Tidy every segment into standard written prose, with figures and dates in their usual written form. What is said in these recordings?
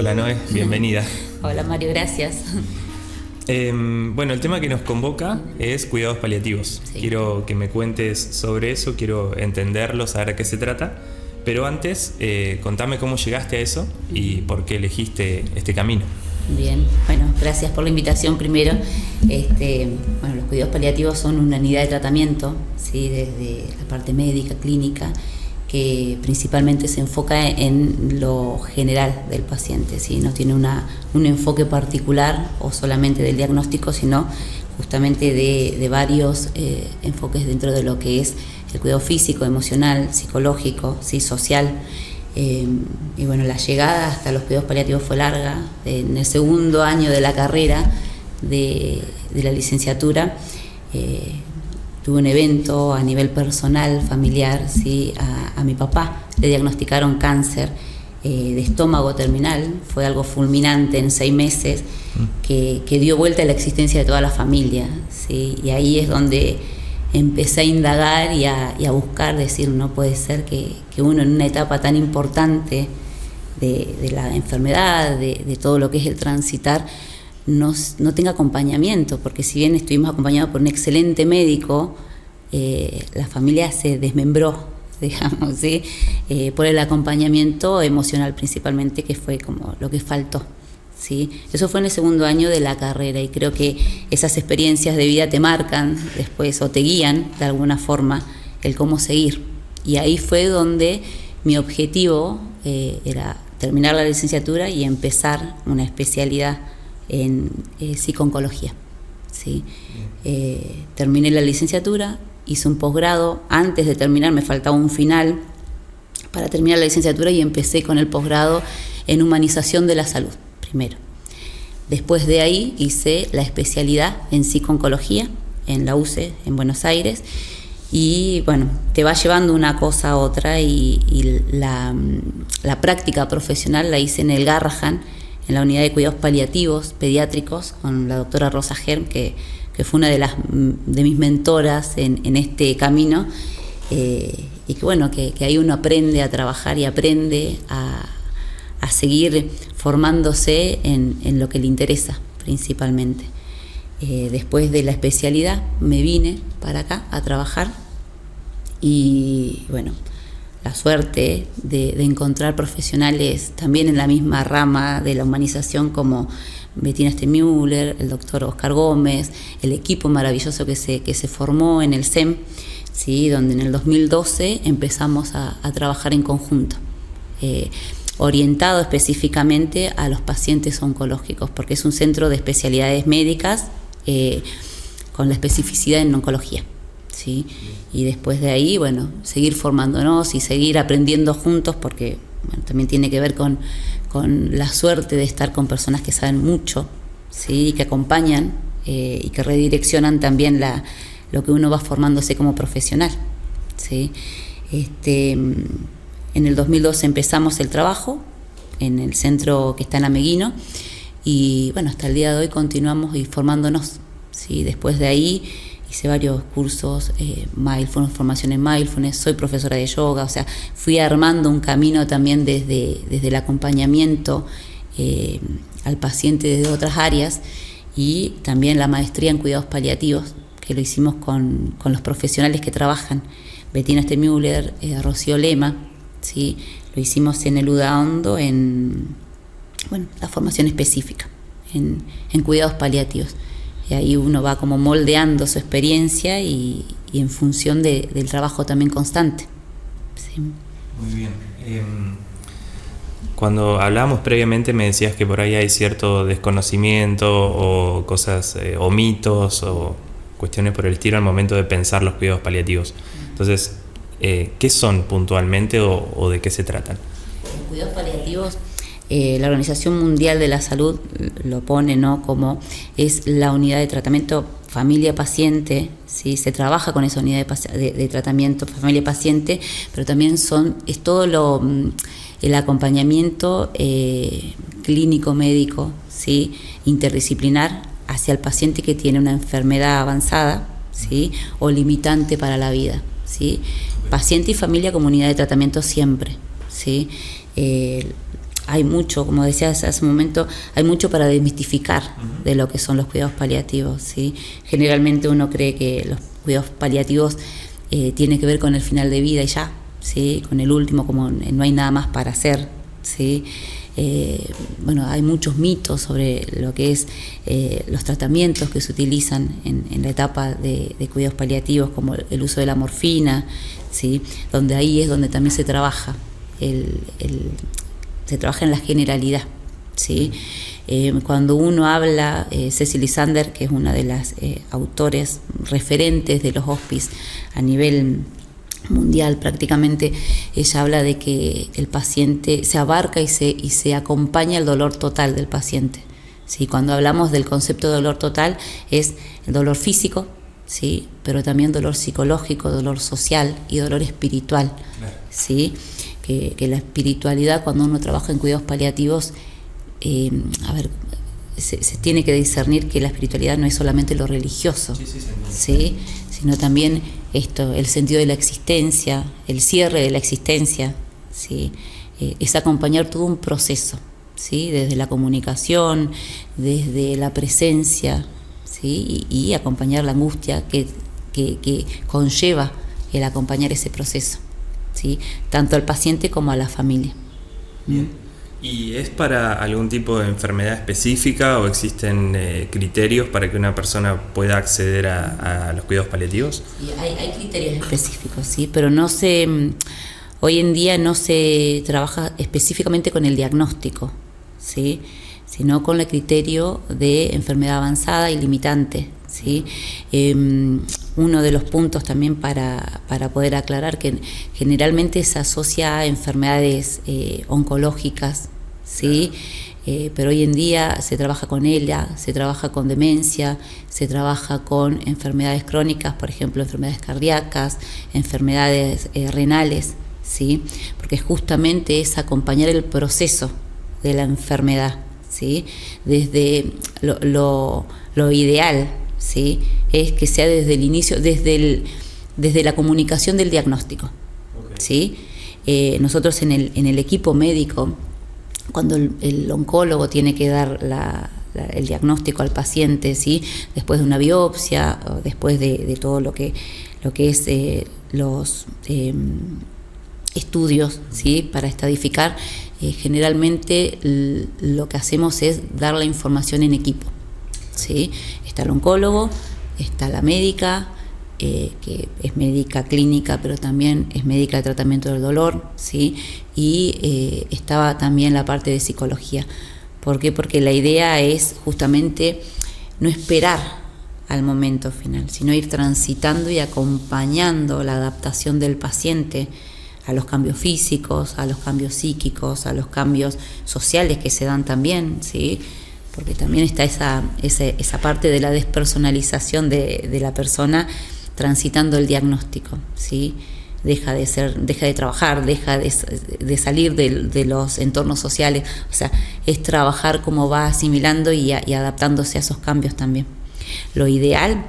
Hola Noé, bienvenida. Hola Mario, gracias. Bueno, el tema que nos convoca es cuidados paliativos. Sí. Quiero que me cuentes sobre eso, quiero entenderlo, saber a qué se trata. Pero antes, contame cómo llegaste a eso y por qué elegiste este camino. Bien, bueno, gracias por la invitación primero. Bueno, los cuidados paliativos son una unidad de tratamiento, ¿sí? Desde la parte médica, clínica, que principalmente se enfoca en lo general del paciente, ¿sí? No tiene un enfoque particular o solamente del diagnóstico, sino justamente de varios enfoques dentro de lo que es el cuidado físico, emocional, psicológico, ¿sí? Social. Y bueno, la llegada hasta los cuidados paliativos fue larga. En el segundo año de la carrera de la licenciatura, tuve un evento a nivel personal, familiar, ¿sí? A mi papá le diagnosticaron cáncer de estómago terminal. Fue algo fulminante en 6 meses que dio vuelta a la existencia de toda la familia, ¿sí? Y ahí es donde empecé a indagar y a buscar, decir, no puede ser que uno en una etapa tan importante de la enfermedad, de todo lo que es el transitar, no tenga acompañamiento, porque si bien estuvimos acompañados por un excelente médico, la familia se desmembró, digamos, ¿sí? Por el acompañamiento emocional principalmente, que fue como lo que faltó, ¿sí? Eso fue en el segundo año de la carrera, y creo que esas experiencias de vida te marcan después o te guían de alguna forma el cómo seguir. Y ahí fue donde mi objetivo era terminar la licenciatura y empezar una especialidad en psico-oncología, ¿sí? Terminé la licenciatura, hice un posgrado. Antes de terminar me faltaba un final para terminar la licenciatura, y empecé con el posgrado en humanización de la salud primero. Después de ahí hice la especialidad en psico-oncología en la UCE en Buenos Aires, y bueno, te va llevando una cosa a otra, y la práctica profesional la hice en el Garrahan, en la unidad de cuidados paliativos pediátricos, con la doctora Rosa Germ, que fue una de mis mentoras en este camino, y que bueno, que ahí uno aprende a trabajar y aprende a seguir formándose en lo que le interesa principalmente. Después de la especialidad me vine para acá a trabajar, y bueno, la suerte de encontrar profesionales también en la misma rama de la humanización, como Bettina Stemüller, el doctor Oscar Gómez, el equipo maravilloso que se formó en el SEM, ¿sí? Donde en el 2012 empezamos a trabajar en conjunto, orientado específicamente a los pacientes oncológicos, porque es un centro de especialidades médicas con la especificidad en oncología, ¿sí? Y después de ahí, bueno, seguir formándonos y seguir aprendiendo juntos, porque bueno, también tiene que ver con la suerte de estar con personas que saben mucho, ¿sí? Que acompañan y que redireccionan también lo que uno va formándose como profesional, ¿sí? En el 2012 empezamos el trabajo en el centro que está en Ameguino, y bueno, hasta el día de hoy continuamos y formándonos, ¿sí? Después de ahí hice varios cursos, mindfulness, formación en mindfulness, soy profesora de yoga, o sea, fui armando un camino también desde el acompañamiento al paciente desde otras áreas, y también la maestría en cuidados paliativos, que lo hicimos con los profesionales que trabajan, Bettina Stemüller, Rocío Lema, ¿sí? Lo hicimos en el UDA-ONDO, en bueno, la formación específica en cuidados paliativos. Y ahí uno va como moldeando su experiencia y en función del trabajo también constante, ¿sí? Muy bien. Cuando hablábamos previamente me decías que por ahí hay cierto desconocimiento o cosas o mitos o cuestiones por el estilo al momento de pensar los cuidados paliativos. Entonces, ¿qué son puntualmente o de qué se tratan? Los cuidados paliativos, la Organización Mundial de la Salud lo pone, ¿no?, como es la unidad de tratamiento familia-paciente, ¿sí? Se trabaja con esa unidad de tratamiento familia-paciente, pero también es todo el acompañamiento clínico-médico, ¿sí? Interdisciplinar hacia el paciente que tiene una enfermedad avanzada, ¿sí? O limitante para la vida, ¿sí? Paciente y familia como unidad de tratamiento siempre, ¿sí? hay mucho, como decías hace un momento, hay mucho para desmistificar de lo que son los cuidados paliativos, ¿sí? Generalmente uno cree que los cuidados paliativos tienen que ver con el final de vida y ya, ¿sí? Con el último, como no hay nada más para hacer, ¿sí? Bueno, hay muchos mitos sobre lo que es los tratamientos que se utilizan en la etapa de cuidados paliativos, como el uso de la morfina, ¿sí? Donde ahí es donde también se trabaja se trabaja en la generalidad, ¿sí? Cuando uno habla, Cecily Sander, que es una de las autores referentes de los hospice a nivel mundial prácticamente, ella habla de que el paciente se abarca y se acompaña el dolor total del paciente, ¿sí? Cuando hablamos del concepto de dolor total es el dolor físico, ¿sí? Pero también dolor psicológico, dolor social y dolor espiritual, ¿sí? Que la espiritualidad, cuando uno trabaja en cuidados paliativos, se tiene que discernir que la espiritualidad no es solamente lo religioso, ¿sí? Sino también el sentido de la existencia, el cierre de la existencia, ¿sí? Es acompañar todo un proceso, ¿sí? Desde la comunicación, desde la presencia, ¿sí? Y acompañar la angustia que conlleva el acompañar ese proceso, ¿sí? Tanto al paciente como a la familia. Bien. ¿Y es para algún tipo de enfermedad específica o existen criterios para que una persona pueda acceder a los cuidados paliativos? Sí, hay criterios específicos, ¿sí? Pero hoy en día no se trabaja específicamente con el diagnóstico, ¿sí? Sino con el criterio de enfermedad avanzada y limitante, ¿sí? Uno de los puntos también para poder aclarar que generalmente se asocia a enfermedades oncológicas, ¿sí? Pero hoy en día se trabaja con ella, se trabaja con demencia, se trabaja con enfermedades crónicas, por ejemplo, enfermedades cardíacas, enfermedades renales, ¿sí? Porque justamente es acompañar el proceso de la enfermedad, ¿sí? Desde lo ideal, ¿sí? Es que sea desde el inicio, desde la comunicación del diagnóstico, ¿sí? Nosotros en el equipo médico, cuando el oncólogo tiene que dar el diagnóstico al paciente, ¿sí? Después de una biopsia o después de todo lo que es los estudios, ¿sí? Para estadificar, generalmente lo que hacemos es dar la información en equipo, ¿sí? Está el oncólogo, está la médica, que es médica clínica, pero también es médica de tratamiento del dolor, ¿sí? Y estaba también la parte de psicología. ¿Por qué? Porque la idea es justamente no esperar al momento final, sino ir transitando y acompañando la adaptación del paciente a los cambios físicos, a los cambios psíquicos, a los cambios sociales que se dan también, ¿sí? Porque también está esa parte de la despersonalización de la persona transitando el diagnóstico, ¿sí? Deja de trabajar, deja de salir de los entornos sociales, o sea, es trabajar cómo va asimilando y adaptándose a esos cambios también. Lo ideal,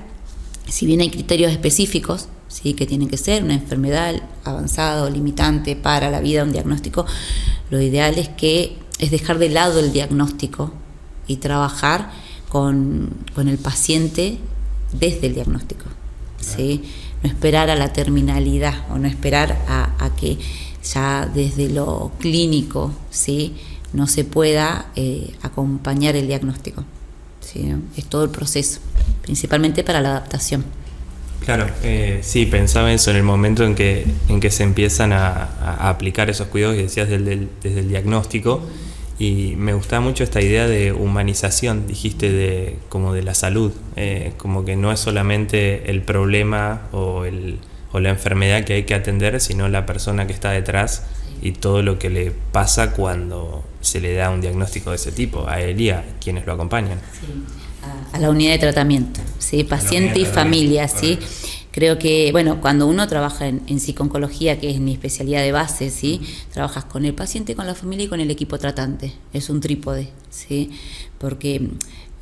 si bien hay criterios específicos, ¿sí? Que tienen que ser una enfermedad avanzada o limitante para la vida, un diagnóstico, lo ideal es dejar de lado el diagnóstico y trabajar con el paciente desde el diagnóstico, ¿sí? No esperar a la terminalidad o no esperar a que ya desde lo clínico, ¿sí? No se pueda acompañar el diagnóstico, ¿sí? ¿No? Es todo el proceso, principalmente para la adaptación. Claro, sí, pensaba eso en el momento en que se empiezan a aplicar esos cuidados, y decías desde el diagnóstico. Y me gustaba mucho esta idea de humanización, dijiste, como de la salud, como que no es solamente el problema o la enfermedad que hay que atender, sino la persona que está detrás y todo lo que le pasa cuando se le da un diagnóstico de ese tipo, a él y a quienes lo acompañan. Sí, a la unidad de tratamiento, ¿sí? Paciente y familia, ¿sí? Creo que, bueno, cuando uno trabaja en psico-oncología, que es mi especialidad de base, ¿sí? Trabajas con el paciente, con la familia y con el equipo tratante. Es un trípode, ¿sí? Porque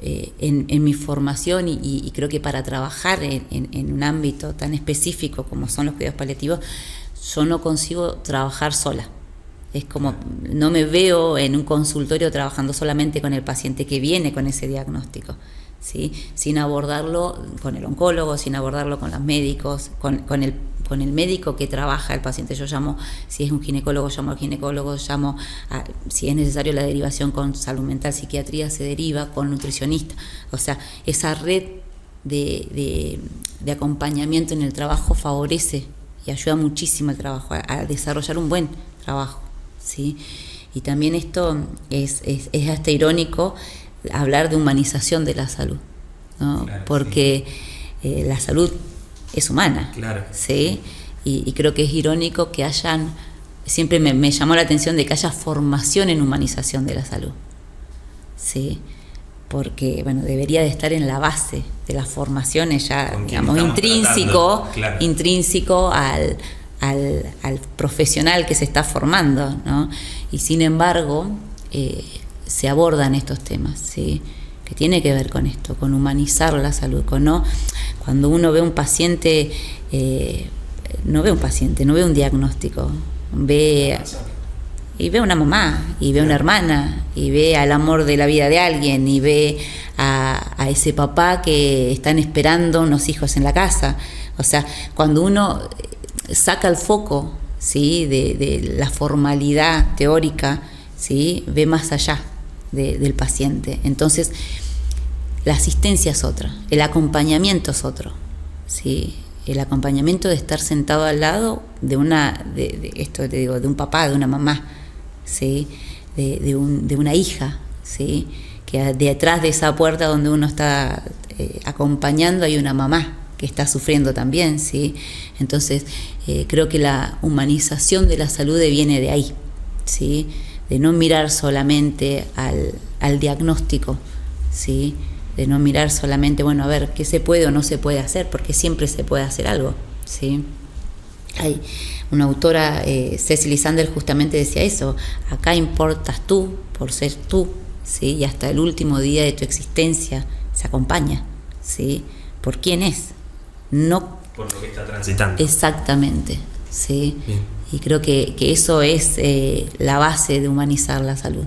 en mi formación y creo que para trabajar en un ámbito tan específico como son los cuidados paliativos, yo no consigo trabajar sola. Es como, no me veo en un consultorio trabajando solamente con el paciente que viene con ese diagnóstico, ¿sí? Sin abordarlo con el oncólogo, sin abordarlo con los médicos, con el médico que trabaja el paciente. Yo llamo, si es un ginecólogo, llamo al ginecólogo, si es necesario la derivación con salud mental, psiquiatría, se deriva con nutricionista. O sea, esa red de acompañamiento en el trabajo favorece y ayuda muchísimo al trabajo, a desarrollar un buen trabajo, ¿sí? Y también esto es hasta irónico hablar de humanización de la salud, ¿no? Claro, porque sí. La salud es humana, claro. ¿sí? Y creo que es irónico que siempre me llamó la atención de que haya formación en humanización de la salud, ¿sí? Porque, bueno, debería de estar en la base de las formaciones ya, digamos, intrínseco al profesional que se está formando, ¿no? Y sin embargo, se abordan estos temas, ¿sí? Que tiene que ver con esto, con humanizar la salud, cuando uno ve un paciente, no ve un diagnóstico, ve una mamá, y ve una hermana, y ve al amor de la vida de alguien, y ve a ese papá que están esperando unos hijos en la casa. O sea, cuando uno saca el foco, ¿sí?, de la formalidad teórica, ¿sí?, ve más allá del paciente. Entonces, la asistencia es otra, el acompañamiento es otro, ¿sí? El acompañamiento de estar sentado al lado de un papá, de una mamá, ¿sí? de una hija, ¿sí? Que detrás de esa puerta donde uno está acompañando hay una mamá que está sufriendo también, ¿sí? Entonces creo que la humanización de la salud viene de ahí, ¿sí? De no mirar solamente al diagnóstico, ¿sí? De no mirar solamente, bueno, a ver qué se puede o no se puede hacer, porque siempre se puede hacer algo, ¿sí? Hay una autora, Cecily Sander, justamente decía eso: acá importas tú por ser tú, ¿sí? Y hasta el último día de tu existencia se acompaña, ¿sí? Por quién es, no por lo que está transitando. Exactamente, ¿sí? Bien. Y creo que eso es la base de humanizar la salud,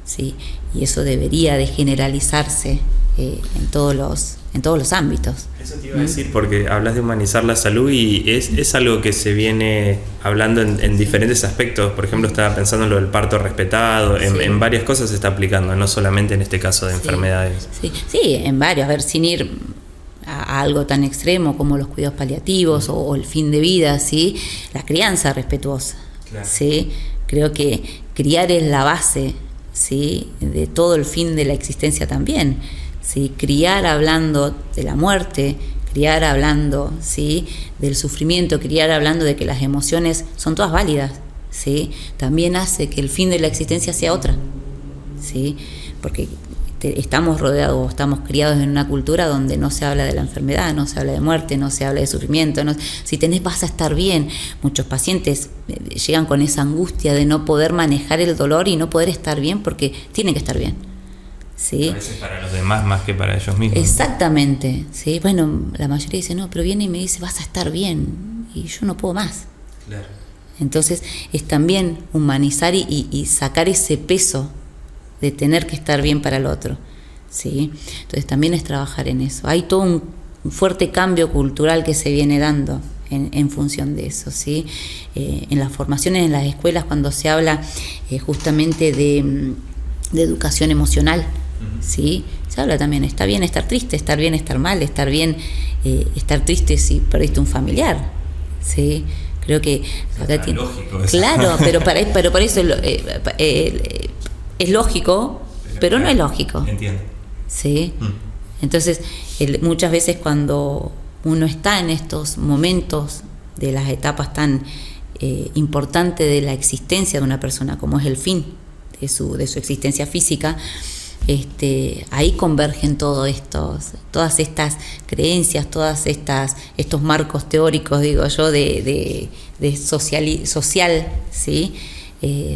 ¿sí? Y eso debería de generalizarse en todos los ámbitos. Eso te iba a decir, porque hablas de humanizar la salud y es algo que se viene hablando en diferentes aspectos. Por ejemplo, estaba pensando en lo del parto respetado, en varias cosas se está aplicando, no solamente en este caso de enfermedades. Sí, en varios, a ver, sin ir a algo tan extremo como los cuidados paliativos o el fin de vida, ¿sí? La crianza respetuosa, claro. ¿Sí? Creo que criar es la base, ¿sí?, de todo el fin de la existencia también, ¿sí? Criar hablando de la muerte, criar hablando, ¿sí?, del sufrimiento, criar hablando de que las emociones son todas válidas, ¿sí? También hace que el fin de la existencia sea otra, ¿sí? Porque estamos rodeados, estamos criados en una cultura donde no se habla de la enfermedad, no se habla de muerte, no se habla de sufrimiento, si tenés vas a estar bien. Muchos pacientes llegan con esa angustia de no poder manejar el dolor y no poder estar bien porque tienen que estar bien, ¿sí? A veces para los demás más que para ellos mismos. Exactamente, ¿sí? Bueno, la mayoría dice, no, pero viene y me dice, vas a estar bien, y yo no puedo más. Claro. Entonces es también humanizar y sacar ese peso de tener que estar bien para el otro, ¿sí? Entonces también es trabajar en eso. Hay todo un fuerte cambio cultural que se viene dando en función de eso, ¿sí? En las formaciones en las escuelas, cuando se habla justamente de educación emocional, ¿sí? Se habla también, está bien estar triste, estar bien estar mal, estar bien estar triste si perdiste un familiar, ¿sí? Creo que acá tiene, lógico eso. Claro, pero para eso es lógico, pero no es lógico. Entiendo. ¿Sí? Entonces, muchas veces cuando uno está en estos momentos de las etapas tan importantes de la existencia de una persona, como es el fin de su existencia física, ahí convergen todas estas creencias, estos marcos teóricos, digo yo, de social, ¿sí?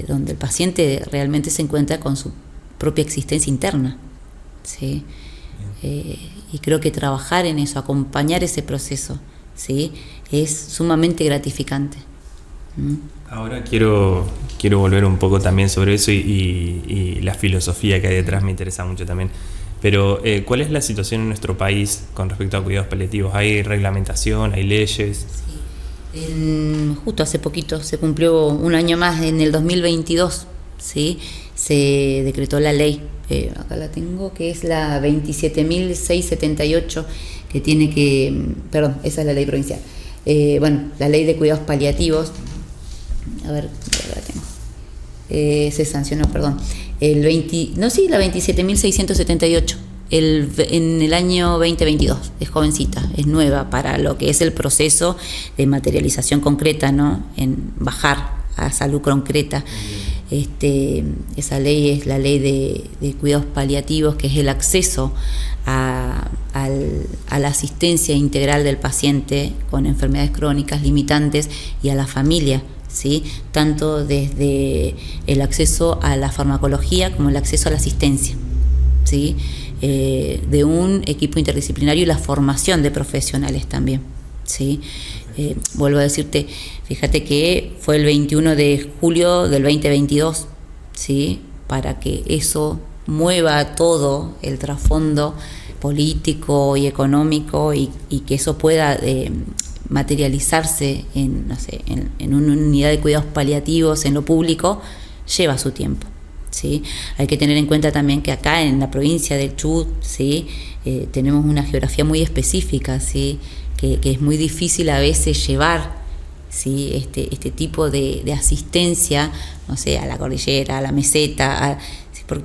Donde el paciente realmente se encuentra con su propia existencia interna, ¿sí? Y creo que trabajar en eso, acompañar ese proceso, ¿sí?, es sumamente gratificante. Ahora quiero quiero volver un poco también sobre eso y la filosofía que hay detrás me interesa mucho también. Pero, ¿cuál es la situación en nuestro país con respecto a cuidados paliativos? ¿Hay reglamentación? ¿Hay leyes? Sí. Justo hace poquito se cumplió un año más, en el 2022, ¿sí? Se decretó la ley, acá la tengo, que es la 27.678, que tiene que, perdón, esa es la ley provincial. La ley de cuidados paliativos, a ver, la tengo. Se sancionó, perdón, la 27.678 en el año 2022. Es jovencita, es nueva para lo que es el proceso de materialización concreta, ¿no? En bajar a salud concreta. Esa ley es la ley de cuidados paliativos, que es el acceso a la asistencia integral del paciente con enfermedades crónicas limitantes y a la familia, ¿sí? Tanto desde el acceso a la farmacología como el acceso a la asistencia, ¿sí? De un equipo interdisciplinario y la formación de profesionales también, ¿sí? Vuelvo a decirte, fíjate que fue el 21 de julio del 2022, ¿sí? Para que eso mueva todo el trasfondo político y económico y que eso pueda materializarse en una unidad de cuidados paliativos en lo público, lleva su tiempo, ¿sí? Hay que tener en cuenta también que acá en la provincia del Chubut, ¿sí? Tenemos una geografía muy específica, ¿sí? Que es muy difícil a veces llevar, ¿sí? este tipo de asistencia, no sé, a la cordillera, a la meseta,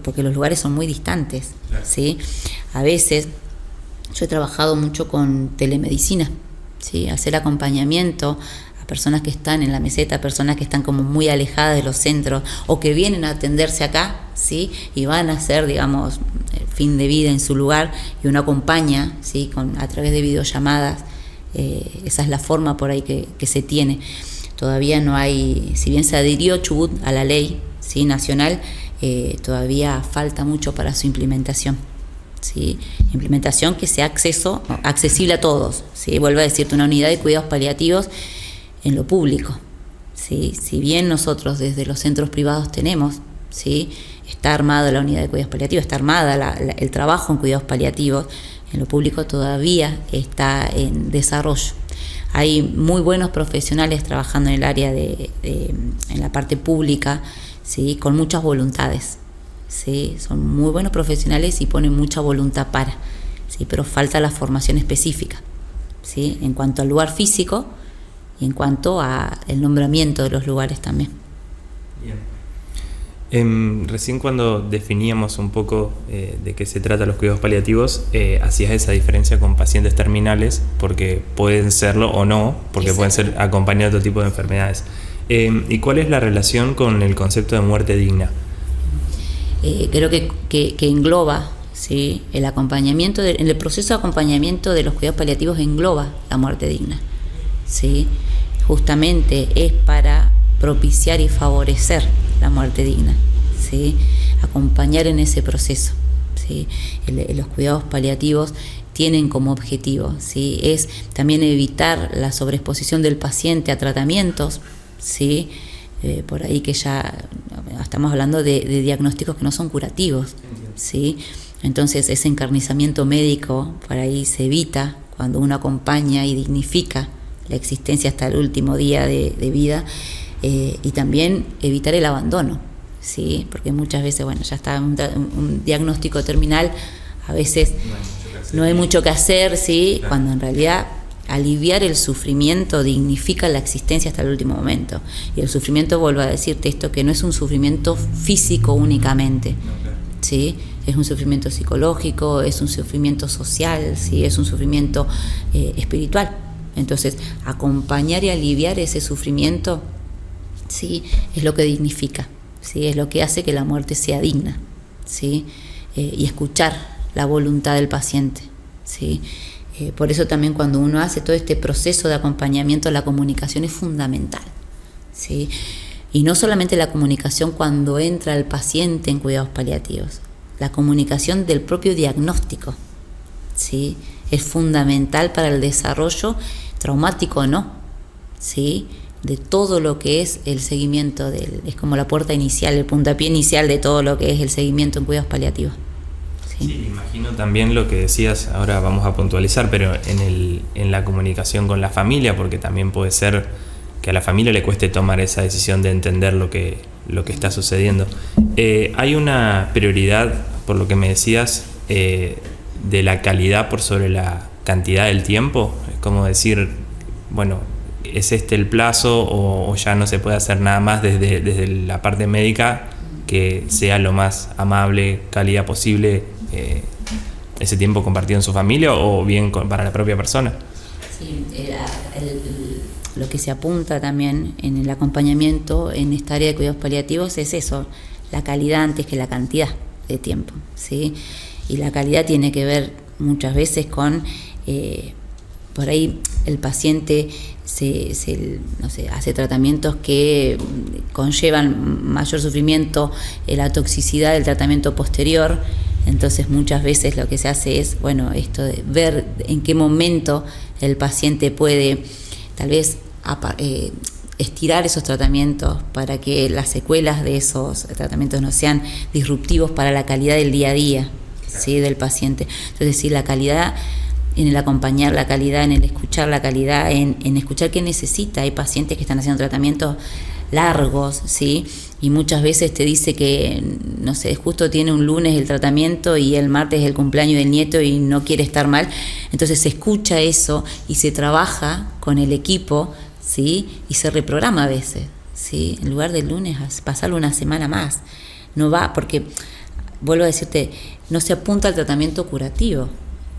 porque los lugares son muy distantes, ¿sí? A veces yo he trabajado mucho con telemedicina, ¿sí? Hacer acompañamiento a personas que están en la meseta, personas que están como muy alejadas de los centros o que vienen a atenderse acá, ¿sí? Y van a hacer, digamos, el fin de vida en su lugar, y uno acompaña, ¿sí? A través de videollamadas. Esa es la forma por ahí que se tiene. Todavía no hay, si bien se adhirió Chubut a la ley, ¿sí? Nacional, todavía falta mucho para su implementación, ¿sí? Implementación que sea accesible a todos, ¿sí? Vuelvo a decirte, una unidad de cuidados paliativos en lo público, ¿sí? Si bien nosotros desde los centros privados tenemos, ¿sí? Está armada la unidad de cuidados paliativos, está armada el trabajo en cuidados paliativos, en lo público todavía está en desarrollo. Hay muy buenos profesionales trabajando en el área en la parte pública, ¿sí? Con muchas voluntades, ¿sí? Son muy buenos profesionales y ponen mucha voluntad ¿sí? Pero falta la formación específica, ¿sí? En cuanto al lugar físico y en cuanto a el nombramiento de los lugares también. Bien. Recién cuando definíamos un poco de qué se trata los cuidados paliativos, hacías esa diferencia con pacientes terminales, porque pueden serlo o no, porque Exacto. Pueden ser acompañados de otro tipo de enfermedades. ¿Y cuál es la relación con el concepto de muerte digna? Creo que engloba, ¿sí? El acompañamiento, en el proceso de acompañamiento de los cuidados paliativos engloba la muerte digna, ¿sí? Justamente es para propiciar y favorecer la muerte digna, ¿sí? Acompañar en ese proceso, ¿sí? Los cuidados paliativos tienen como objetivo, ¿sí? Es también evitar la sobreexposición del paciente a tratamientos, ¿sí? Por ahí que ya estamos hablando de diagnósticos que no son curativos, ¿sí? Entonces ese encarnizamiento médico por ahí se evita cuando uno acompaña y dignifica la existencia hasta el último día de vida. Y también evitar el abandono, ¿sí? Porque muchas veces, ya está un diagnóstico terminal, a veces no hay mucho que hacer, ¿sí? Claro. Cuando en realidad aliviar el sufrimiento dignifica la existencia hasta el último momento. Y el sufrimiento, vuelvo a decirte esto, que no es un sufrimiento físico únicamente, ¿sí? Es un sufrimiento psicológico, es un sufrimiento social, ¿sí? Es un sufrimiento espiritual. Entonces, acompañar y aliviar ese sufrimiento, ¿sí? Es lo que dignifica, ¿sí? Es lo que hace que la muerte sea digna, ¿sí? Y escuchar la voluntad del paciente, ¿sí? Por eso también cuando uno hace todo este proceso de acompañamiento, la comunicación es fundamental, ¿sí? Y no solamente la comunicación cuando entra el paciente en cuidados paliativos, la comunicación del propio diagnóstico, ¿sí? Es fundamental para el desarrollo traumático o no, ¿sí? de todo lo que es el seguimiento, es como la puerta inicial, el puntapié inicial de todo lo que es el seguimiento en cuidados paliativos. Sí, imagino también lo que decías, ahora vamos a puntualizar, pero en la comunicación con la familia, porque también puede ser que a la familia le cueste tomar esa decisión de entender lo que está sucediendo. Hay una prioridad, por lo que me decías, de la calidad por sobre la cantidad del tiempo. Es como decir, bueno, ¿es este el plazo o ya no se puede hacer nada más desde la parte médica que sea lo más amable, calidad posible ese tiempo compartido en su familia o bien para la propia persona? Sí, lo que se apunta también en el acompañamiento en esta área de cuidados paliativos es eso, la calidad antes que la cantidad de tiempo, ¿sí? Y la calidad tiene que ver muchas veces con, por ahí el paciente no sé, hace tratamientos que conllevan mayor sufrimiento, la toxicidad del tratamiento posterior. Entonces muchas veces lo que se hace es, bueno, esto de ver en qué momento el paciente puede tal vez estirar esos tratamientos para que las secuelas de esos tratamientos no sean disruptivos para la calidad del día a día, ¿sí?, del paciente. Entonces, sí, la calidad en el acompañar, la calidad en el escuchar, la calidad en escuchar qué necesita. Hay pacientes que están haciendo tratamientos largos, ¿sí? Y muchas veces te dice que, no sé, justo tiene un lunes el tratamiento y el martes es el cumpleaños del nieto y no quiere estar mal. Entonces se escucha eso y se trabaja con el equipo, ¿sí? Y se reprograma a veces, ¿sí? En lugar del lunes, pasarlo una semana más. No va, porque, vuelvo a decirte, no se apunta al tratamiento curativo,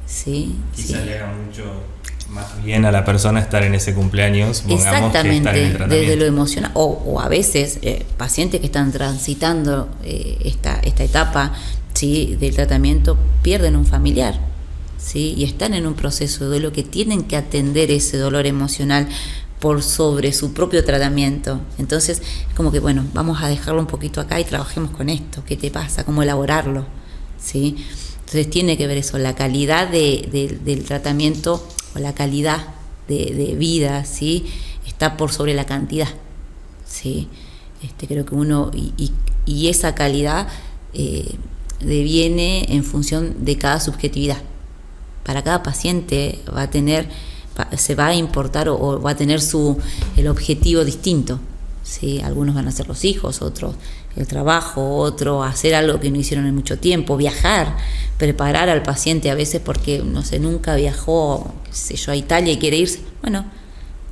¿sí? Quizás sí. le haga mucho más bien a la persona estar en ese cumpleaños, pongamos, exactamente, que estar en el tratamiento. desde lo emocional, o a veces pacientes que están transitando esta etapa, ¿sí?, del tratamiento, pierden un familiar, ¿sí?, y están en un proceso de duelo que tienen que atender ese dolor emocional por sobre su propio tratamiento. Entonces es como que, bueno, vamos a dejarlo un poquito acá y trabajemos con esto, ¿qué te pasa?, cómo elaborarlo, ¿sí? Entonces tiene que ver eso, la calidad del tratamiento o la calidad de vida, ¿sí?, está por sobre la cantidad, ¿sí? Creo que uno, y esa calidad deviene en función de cada subjetividad. Para cada paciente se va a importar o va a tener el objetivo distinto, ¿sí? Algunos van a ser los hijos, otros el trabajo, otros hacer algo que no hicieron en mucho tiempo, viajar, preparar al paciente a veces porque, no sé, nunca viajó, qué sé yo, a Italia y quiere irse. Bueno,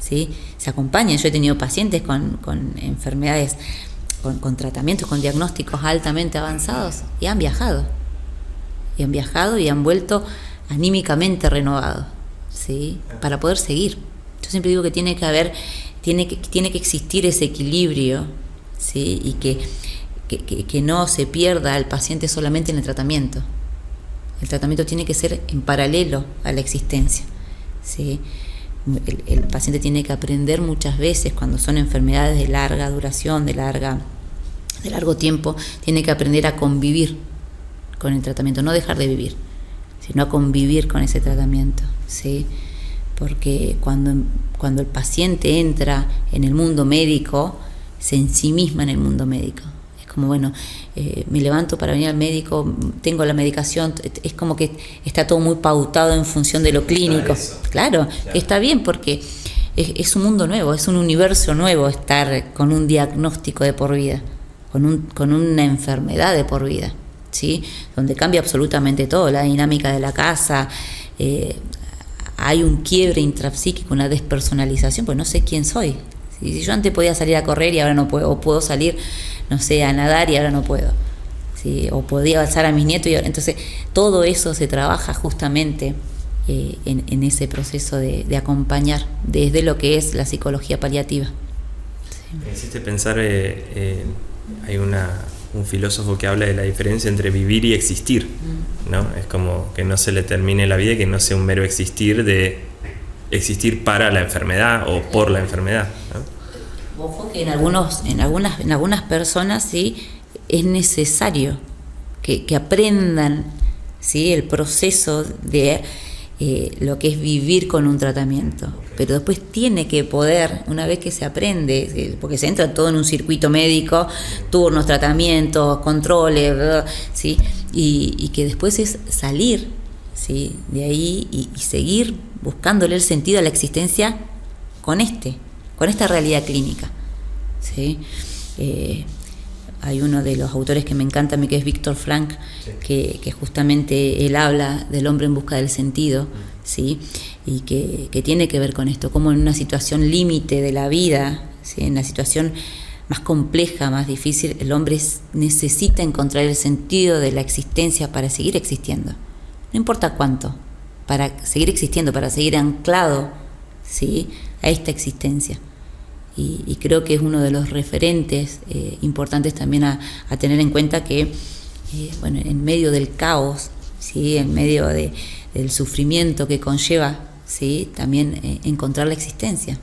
¿sí?, se acompañan. Yo he tenido pacientes con enfermedades, con tratamientos, con diagnósticos altamente avanzados y han viajado y han vuelto anímicamente renovados, ¿sí?, para poder seguir. Yo siempre digo que tiene que existir ese equilibrio, ¿sí?, y que no se pierda al paciente solamente en el tratamiento. El tratamiento tiene que ser en paralelo a la existencia, ¿sí? El paciente tiene que aprender muchas veces, cuando son enfermedades de larga duración, de largo tiempo, tiene que aprender a convivir con el tratamiento, no dejar de vivir, sino a convivir con ese tratamiento, ¿sí? Porque cuando el paciente entra en el mundo médico, se ensimisma en el mundo médico. Es como, bueno, me levanto para venir al médico, tengo la medicación, es como que está todo muy pautado en función de lo clínico. Claro, está bien, porque es un mundo nuevo, es un universo nuevo estar con un diagnóstico de por vida, con una enfermedad de por vida, ¿sí?, donde cambia absolutamente todo, la dinámica de la casa. Hay un quiebre intrapsíquico, una despersonalización, pues no sé quién soy. Si yo antes podía salir a correr y ahora no puedo, o puedo salir, no sé, a nadar y ahora no puedo, ¿sí?, o podía alzar a mis nietos y ahora. Entonces todo eso se trabaja justamente en ese proceso de acompañar desde lo que es la psicología paliativa. Sí. Me hiciste pensar, hay un filósofo que habla de la diferencia entre vivir y existir, ¿no? Es como que no se le termine la vida, que no sea un mero existir de existir para la enfermedad o por la enfermedad, ¿no? Ojo que en algunas personas, sí, es necesario que aprendan, ¿sí?, el proceso de lo que es vivir con un tratamiento. Pero después tiene que poder, una vez que se aprende, porque se entra todo en un circuito médico, turnos, tratamientos, controles, ¿sí? Y que después es salir, ¿sí?, de ahí y seguir buscándole el sentido a la existencia con esta realidad clínica, ¿sí? Hay uno de los autores que me encanta a mí, que es Viktor Frankl, que justamente él habla del hombre en busca del sentido, ¿sí? Y que tiene que ver con esto, como en una situación límite de la vida, ¿sí?, en una situación más compleja, más difícil, el hombre necesita encontrar el sentido de la existencia para seguir existiendo, no importa cuánto, para seguir existiendo, para seguir anclado, ¿sí?, a esta existencia. Y creo que es uno de los referentes importantes también a tener en cuenta que, bueno, en medio del caos, ¿sí?, en medio del sufrimiento que conlleva, ¿sí?, también encontrar la existencia.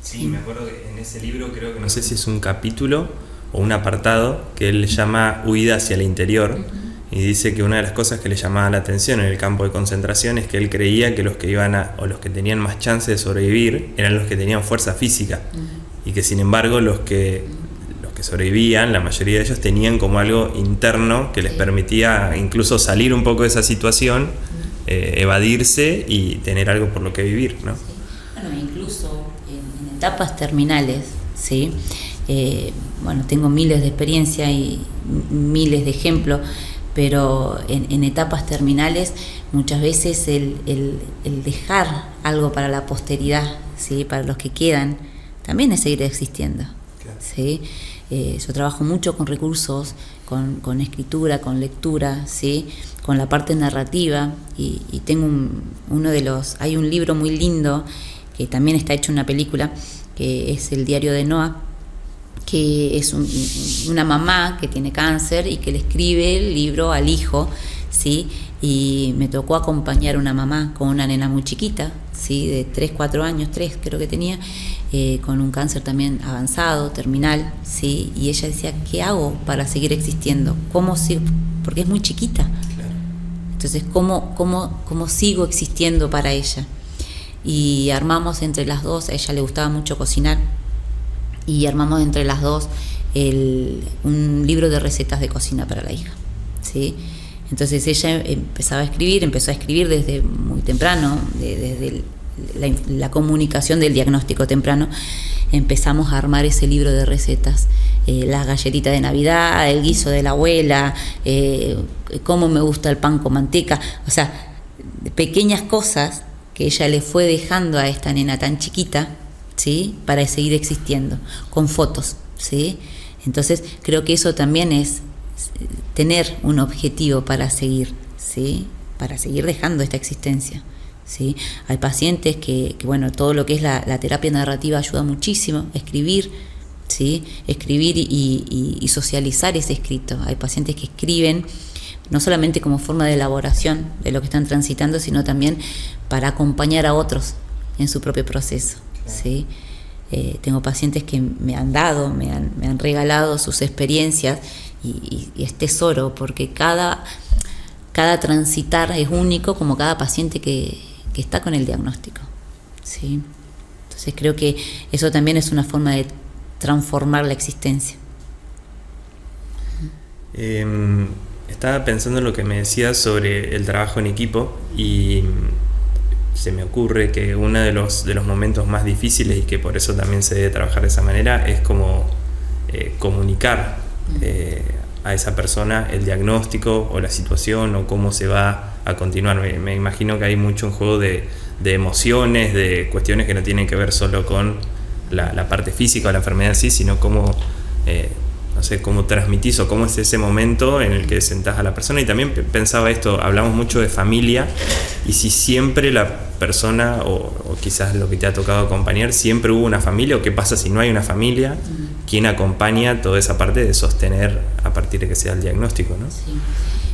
Sí, me acuerdo que en ese libro creo que no sé si es un capítulo o un apartado que él llama Huida hacia el interior. Y dice que una de las cosas que le llamaba la atención en el campo de concentración es que él creía que los que o los que tenían más chance de sobrevivir eran los que tenían fuerza física, y que sin embargo los que sobrevivían, la mayoría de ellos tenían como algo interno que les permitía incluso salir un poco de esa situación, evadirse y tener algo por lo que vivir, ¿no? Bueno, incluso en etapas terminales, ¿sí? Bueno, tengo miles de experiencias y miles de ejemplos, pero en etapas terminales muchas veces el dejar algo para la posteridad, ¿sí?, para los que quedan, también es seguir existiendo. Claro. ¿Sí? Yo trabajo mucho con recursos, con escritura, con lectura, ¿sí?, con la parte narrativa, y tengo hay un libro muy lindo que también está hecho una película, que es El diario de Noah, que es una mamá que tiene cáncer y que le escribe el libro al hijo, ¿sí? Y me tocó acompañar a una mamá con una nena muy chiquita, ¿sí?, de 3, 4 años, 3 creo que tenía, con un cáncer también avanzado, terminal, ¿sí? Y ella decía, ¿qué hago para seguir existiendo? Porque es muy chiquita. Entonces, ¿cómo sigo existiendo para ella? Y armamos entre las dos, a ella le gustaba mucho cocinar, y armamos entre las dos un libro de recetas de cocina para la hija, ¿sí? Entonces ella empezó a escribir desde muy temprano, desde la comunicación del diagnóstico temprano. Empezamos a armar ese libro de recetas, las galletitas de Navidad, el guiso de la abuela, cómo me gusta el pan con manteca, o sea, pequeñas cosas que ella le fue dejando a esta nena tan chiquita, ¿sí?, para seguir existiendo, con fotos, ¿sí? Entonces creo que eso también es tener un objetivo para seguir, ¿sí?, para seguir dejando esta existencia, ¿sí? Hay pacientes que bueno, todo lo que es la terapia narrativa ayuda muchísimo, escribir, ¿sí?, escribir y socializar ese escrito. Hay pacientes que escriben no solamente como forma de elaboración de lo que están transitando, sino también para acompañar a otros en su propio proceso. ¿Sí? Tengo pacientes que me han regalado sus experiencias, y es tesoro, porque cada transitar es único, como cada paciente que está con el diagnóstico, ¿sí? Entonces creo que eso también es una forma de transformar la existencia. Estaba pensando en lo que me decías sobre el trabajo en equipo, y se me ocurre que uno de los momentos más difíciles, y que por eso también se debe trabajar de esa manera, es como comunicar a esa persona el diagnóstico o la situación, o cómo se va a continuar. Me imagino que hay mucho un juego de emociones, de cuestiones que no tienen que ver solo con la parte física o la enfermedad en sí, sino cómo no sé, cómo transmitís o cómo es ese momento en el que sentás a la persona. Y también pensaba esto, hablamos mucho de familia, y si siempre la persona, o quizás lo que te ha tocado acompañar, siempre hubo una familia, o qué pasa si no hay una familia, quién acompaña toda esa parte de sostener a partir de que sea el diagnóstico, ¿no? Sí.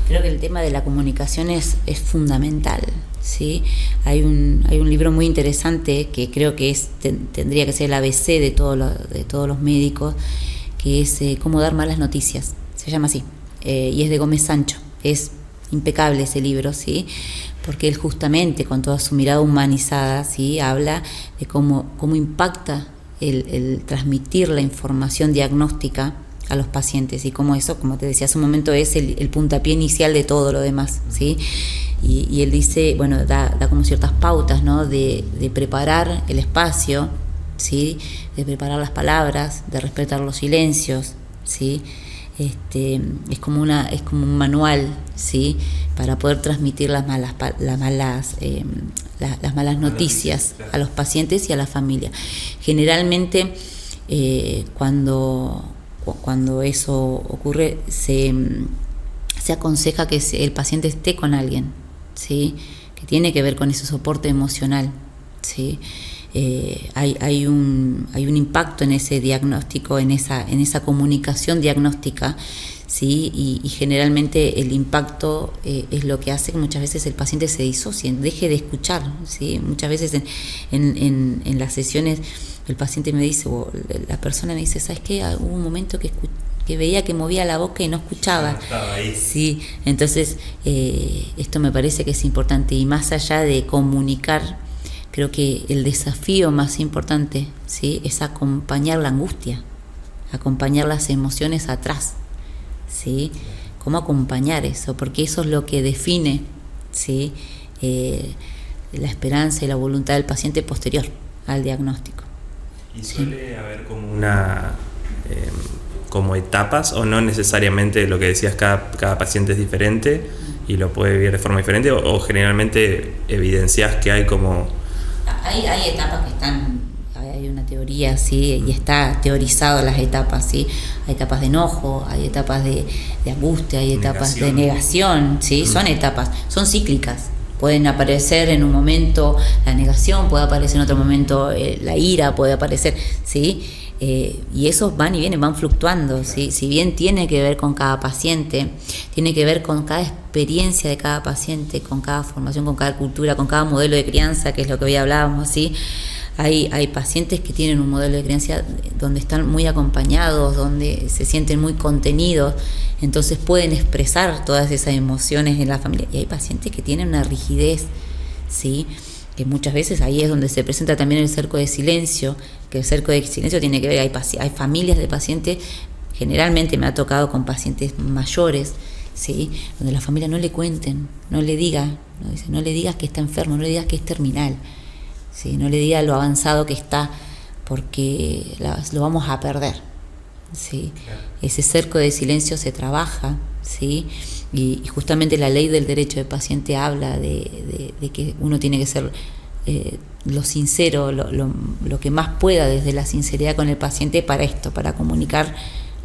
Creo que el tema de la comunicación es fundamental, ¿sí? Hay un libro muy interesante que creo que tendría que ser el ABC de todos los médicos, que es Cómo dar malas noticias, se llama así, y es de Gómez Sancho. Es impecable ese libro, ¿sí? porque él justamente con toda su mirada humanizada, ¿sí?, habla de cómo impacta el transmitir la información diagnóstica a los pacientes y cómo eso, como te decía hace un momento, es el puntapié inicial de todo lo demás, ¿sí? Y él dice, bueno, da como ciertas pautas, ¿no?, de preparar el espacio, ¿sí?, de preparar las palabras, de respetar los silencios, ¿sí? Es como un manual, ¿sí?, para poder transmitir las malas noticias a los pacientes y a la familia. Generalmente cuando eso ocurre se aconseja que el paciente esté con alguien, ¿sí?, que tiene que ver con ese soporte emocional, ¿sí? Hay un impacto en ese diagnóstico, en esa comunicación diagnóstica, ¿sí? Y generalmente el impacto es lo que hace que muchas veces el paciente se disocie, deje de escuchar, ¿sí? Muchas veces en las sesiones el paciente me dice, o la persona me dice, ¿sabes qué? Hubo un momento que veía que movía la boca y no escuchaba. Estaba ahí. Sí, entonces esto me parece que es importante, y más allá de comunicar, creo que el desafío más importante, ¿sí?, es acompañar la angustia, acompañar las emociones atrás, ¿sí? Cómo acompañar eso, porque eso es lo que define, ¿sí?, la esperanza y la voluntad del paciente posterior al diagnóstico. ¿Y suele haber como como etapas, o no necesariamente lo que decías, cada paciente es diferente y lo puede vivir de forma diferente, o generalmente evidencias que hay como... Hay etapas que están, hay una teoría, ¿sí?, y está teorizado las etapas, ¿sí? Hay etapas de enojo, hay etapas de angustia, hay etapas de negación, ¿sí? Son etapas, son cíclicas. Pueden aparecer en un momento la negación, puede aparecer en otro momento la ira, puede aparecer, ¿sí? Y esos van y vienen, van fluctuando, ¿sí? Si bien tiene que ver con cada paciente, tiene que ver con cada experiencia de cada paciente, con cada formación, con cada cultura, con cada modelo de crianza, que es lo que hoy hablábamos, ¿sí? Hay pacientes que tienen un modelo de crianza donde están muy acompañados, donde se sienten muy contenidos, entonces pueden expresar todas esas emociones en la familia. Y hay pacientes que tienen una rigidez, ¿sí?, que muchas veces ahí es donde se presenta también el cerco de silencio, que el cerco de silencio tiene que ver, hay familias de pacientes, generalmente me ha tocado con pacientes mayores, ¿sí?, donde la familia no le cuenten, no le digas que está enfermo, no le digas que es terminal, ¿sí?, no le diga lo avanzado que está, porque lo vamos a perder, ¿sí? Ese cerco de silencio se trabaja, ¿sí? Y justamente la ley del derecho del paciente habla de que uno tiene que ser lo sincero, lo que más pueda desde la sinceridad con el paciente para esto, para comunicar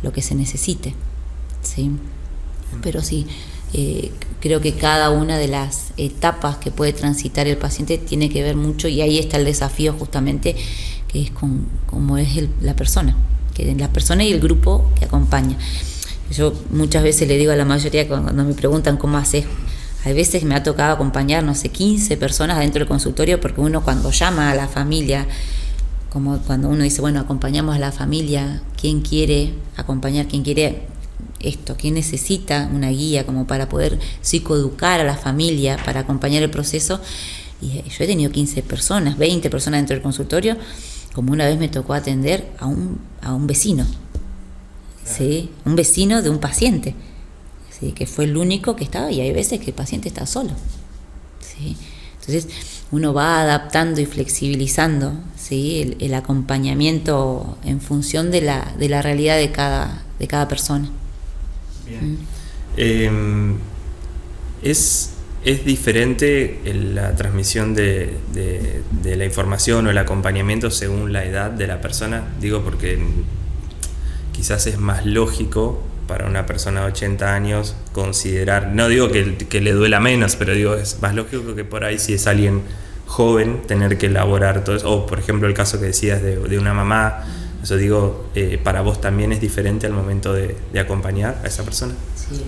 lo que se necesite, ¿sí? Pero sí, creo que cada una de las etapas que puede transitar el paciente tiene que ver mucho, y ahí está el desafío justamente, que es cómo es la persona y el grupo que acompaña. Yo muchas veces le digo a la mayoría cuando me preguntan cómo haces, hay veces me ha tocado acompañar, 15 personas dentro del consultorio, porque uno cuando llama a la familia, como cuando uno dice, bueno, acompañamos a la familia, ¿quién quiere acompañar? ¿Quién quiere esto? ¿Quién necesita una guía como para poder psicoeducar a la familia, para acompañar el proceso? Y yo he tenido 15 personas, 20 personas dentro del consultorio, como una vez me tocó atender a un vecino, ¿sí?, un vecino de un paciente, ¿sí?, que fue el único que estaba, y hay veces que el paciente está solo, ¿sí? Entonces uno va adaptando y flexibilizando, ¿sí?, el acompañamiento en función de la realidad de cada persona. Bien. ¿Es diferente la transmisión de la información o el acompañamiento según la edad de la persona? Digo porque quizás es más lógico para una persona de 80 años considerar, no digo que le duela menos, pero digo, es más lógico que por ahí, si es alguien joven, tener que elaborar todo eso. O por ejemplo el caso que decías de una mamá, eso digo, para vos también es diferente al momento de acompañar a esa persona. Sí.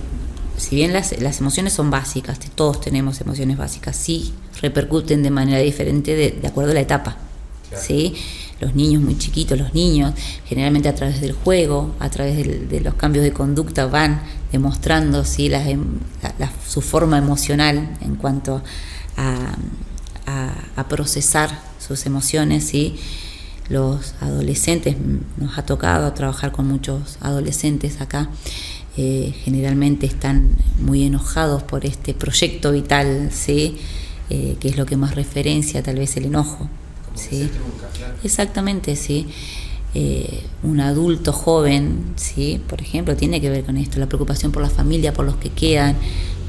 Si bien las emociones son básicas, todos tenemos emociones básicas, sí repercuten de manera diferente de acuerdo a la etapa, claro. ¿Sí? Los niños muy chiquitos, generalmente a través del juego, a través de los cambios de conducta van demostrando, ¿sí?, su forma emocional en cuanto a procesar sus emociones, ¿sí? Los adolescentes, nos ha tocado trabajar con muchos adolescentes acá, generalmente están muy enojados por este proyecto vital, ¿sí? Que es lo que más referencia tal vez el enojo, ¿sí? Exactamente, sí. Un adulto joven, ¿sí? Por ejemplo, tiene que ver con esto, la preocupación por la familia, por los que quedan,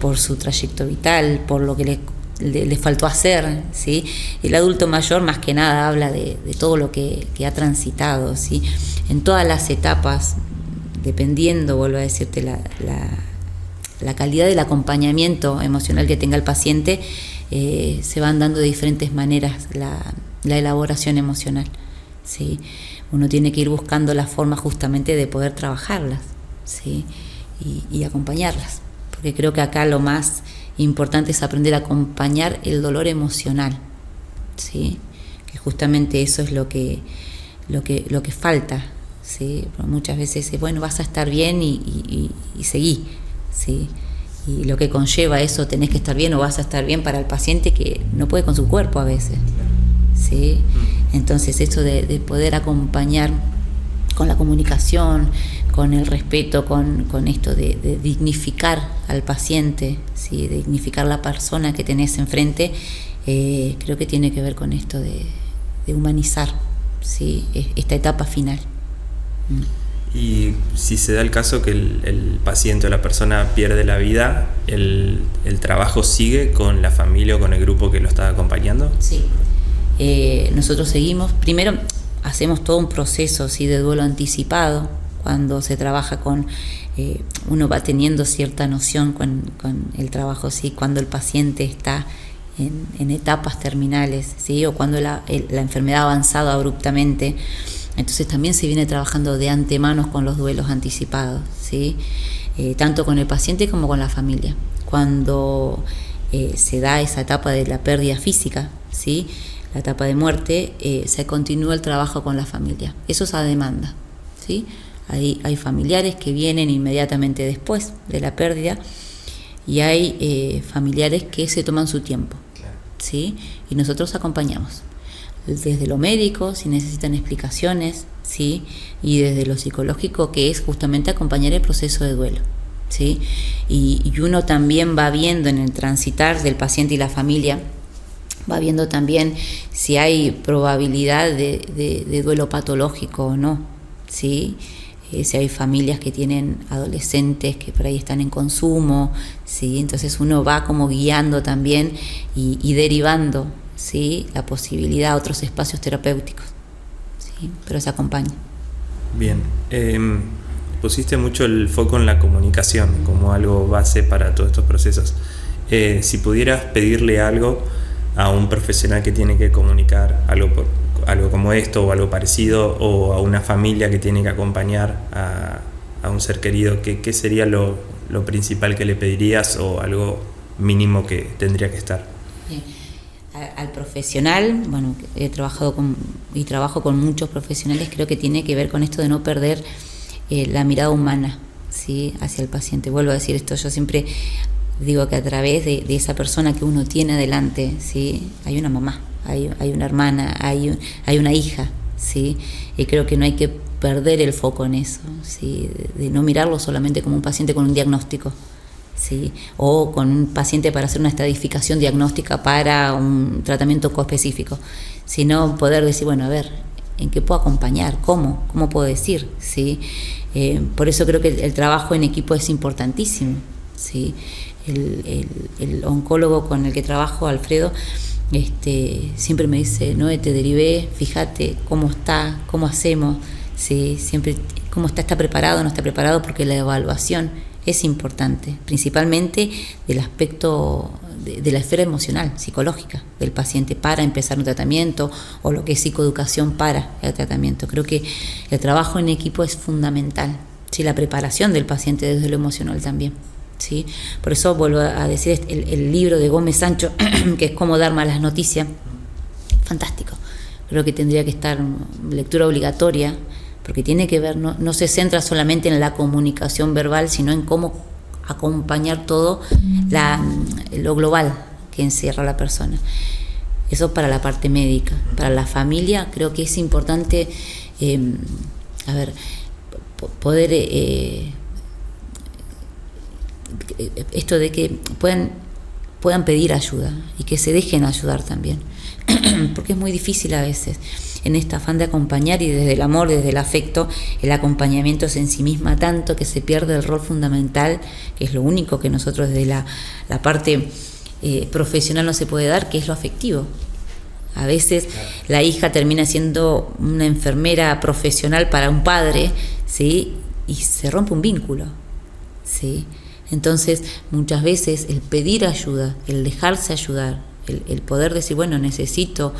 por su trayecto vital, por lo que le faltó hacer, ¿sí? El adulto mayor más que nada habla de todo lo que ha transitado, ¿sí? En todas las etapas, dependiendo, vuelvo a decirte, la calidad del acompañamiento emocional que tenga el paciente, se van dando de diferentes maneras la elaboración emocional, ¿sí? Uno tiene que ir buscando la forma justamente de poder trabajarlas, ¿sí? Y acompañarlas, porque creo que acá lo más importante es aprender a acompañar el dolor emocional, ¿sí? Que justamente eso es lo que falta, ¿sí? Muchas veces es, bueno, vas a estar bien y seguí, ¿sí? Y lo que conlleva eso, tenés que estar bien o vas a estar bien para el paciente que no puede con su cuerpo a veces, ¿sí? Entonces esto de poder acompañar con la comunicación, con el respeto, con esto de dignificar al paciente, ¿sí? De dignificar la persona que tenés enfrente, creo que tiene que ver con esto de humanizar, ¿sí? Esta etapa final. Y si se da el caso que el paciente o la persona pierde la vida, ¿el trabajo sigue con la familia o con el grupo que lo está acompañando? Sí. Nosotros seguimos, primero hacemos todo un proceso, ¿sí? De duelo anticipado, cuando se trabaja con, uno va teniendo cierta noción con el trabajo, ¿sí? Cuando el paciente está en etapas terminales, ¿sí? O cuando la enfermedad ha avanzado abruptamente, entonces también se viene trabajando de antemano con los duelos anticipados, ¿sí? Tanto con el paciente como con la familia. Cuando se da esa etapa de la pérdida física, ¿sí? La etapa de muerte, se continúa el trabajo con la familia. Eso es a demanda, ¿sí? Hay familiares que vienen inmediatamente después de la pérdida y hay familiares que se toman su tiempo, ¿sí? Y nosotros acompañamos desde lo médico, si necesitan explicaciones, ¿sí? Y desde lo psicológico, que es justamente acompañar el proceso de duelo, ¿sí? Y uno también va viendo en el transitar del paciente y la familia, va viendo también si hay probabilidad de duelo patológico o no, ¿sí? Si hay familias que tienen adolescentes que por ahí están en consumo, ¿sí? Entonces uno va como guiando también y derivando, ¿sí? La posibilidad a otros espacios terapéuticos, ¿sí? Pero se acompaña. Bien, pusiste mucho el foco en la comunicación como algo base para todos estos procesos. Si pudieras pedirle algo a un profesional que tiene que comunicar algo como esto o algo parecido, o a una familia que tiene que acompañar a un ser querido, ¿qué sería lo principal que le pedirías o algo mínimo que tendría que estar? Bien. Al profesional, bueno, he trabajado y trabajo con muchos profesionales, creo que tiene que ver con esto de no perder la mirada humana, ¿sí? Hacia el paciente. Vuelvo a decir esto, yo siempre digo que a través de esa persona que uno tiene adelante, ¿sí? Hay una mamá, hay una hermana, hay una hija, ¿sí? Y creo que no hay que perder el foco en eso, ¿sí? De no mirarlo solamente como un paciente con un diagnóstico, ¿sí? O con un paciente para hacer una estadificación diagnóstica para un tratamiento coespecífico, sino poder decir, bueno, a ver, ¿en qué puedo acompañar? ¿Cómo puedo decir? ¿Sí? Por eso creo que el trabajo en equipo es importantísimo, ¿sí? El oncólogo con el que trabajo, Alfredo, siempre me dice, no, te derivé, fíjate cómo está, cómo hacemos, ¿sí? Siempre cómo está preparado, no está preparado, porque la evaluación es importante, principalmente del aspecto de la esfera emocional, psicológica del paciente para empezar un tratamiento, o lo que es psicoeducación para el tratamiento. Creo que el trabajo en equipo es fundamental, ¿sí? La preparación del paciente desde lo emocional también, ¿sí? Por eso vuelvo a decir, el libro de Gómez Sancho, que es Cómo dar malas noticias, fantástico. Creo que tendría que estar lectura obligatoria, porque tiene que ver, no se centra solamente en la comunicación verbal, sino en cómo acompañar todo lo global que encierra la persona. Eso para la parte médica. Para la familia creo que es importante poder esto de que puedan pedir ayuda y que se dejen ayudar también, porque es muy difícil a veces en este afán de acompañar, y desde el amor, desde el afecto, el acompañamiento se ensimisma tanto que se pierde el rol fundamental, que es lo único que nosotros desde la parte profesional no se puede dar, que es lo afectivo. A veces la hija termina siendo una enfermera profesional para un padre, ¿sí? Y se rompe un vínculo, ¿sí? Entonces, muchas veces el pedir ayuda, el dejarse ayudar, el poder decir, bueno, necesito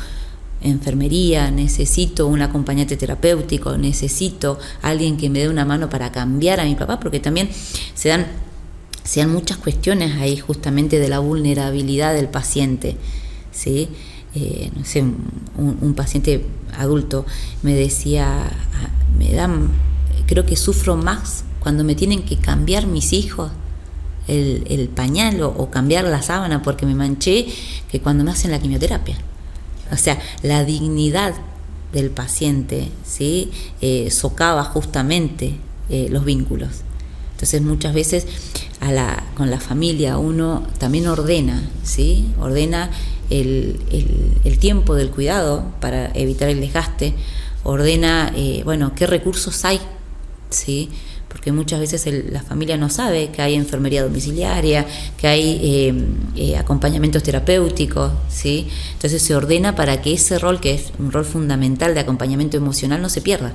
enfermería, necesito un acompañante terapéutico, necesito alguien que me dé una mano para cambiar a mi papá, porque también se dan muchas cuestiones ahí justamente de la vulnerabilidad del paciente, ¿sí? No sé, un paciente adulto me decía, creo que sufro más cuando me tienen que cambiar mis hijos el pañal o cambiar la sábana porque me manché, que cuando me hacen la quimioterapia. O sea, la dignidad del paciente, ¿sí? Socava justamente los vínculos. Entonces muchas veces con la familia uno también ordena, ¿sí? Ordena el tiempo del cuidado para evitar el desgaste, ordena qué recursos hay, ¿sí? Porque muchas veces la familia no sabe que hay enfermería domiciliaria, que hay acompañamientos terapéuticos, ¿sí? Entonces se ordena para que ese rol, que es un rol fundamental de acompañamiento emocional, no se pierda,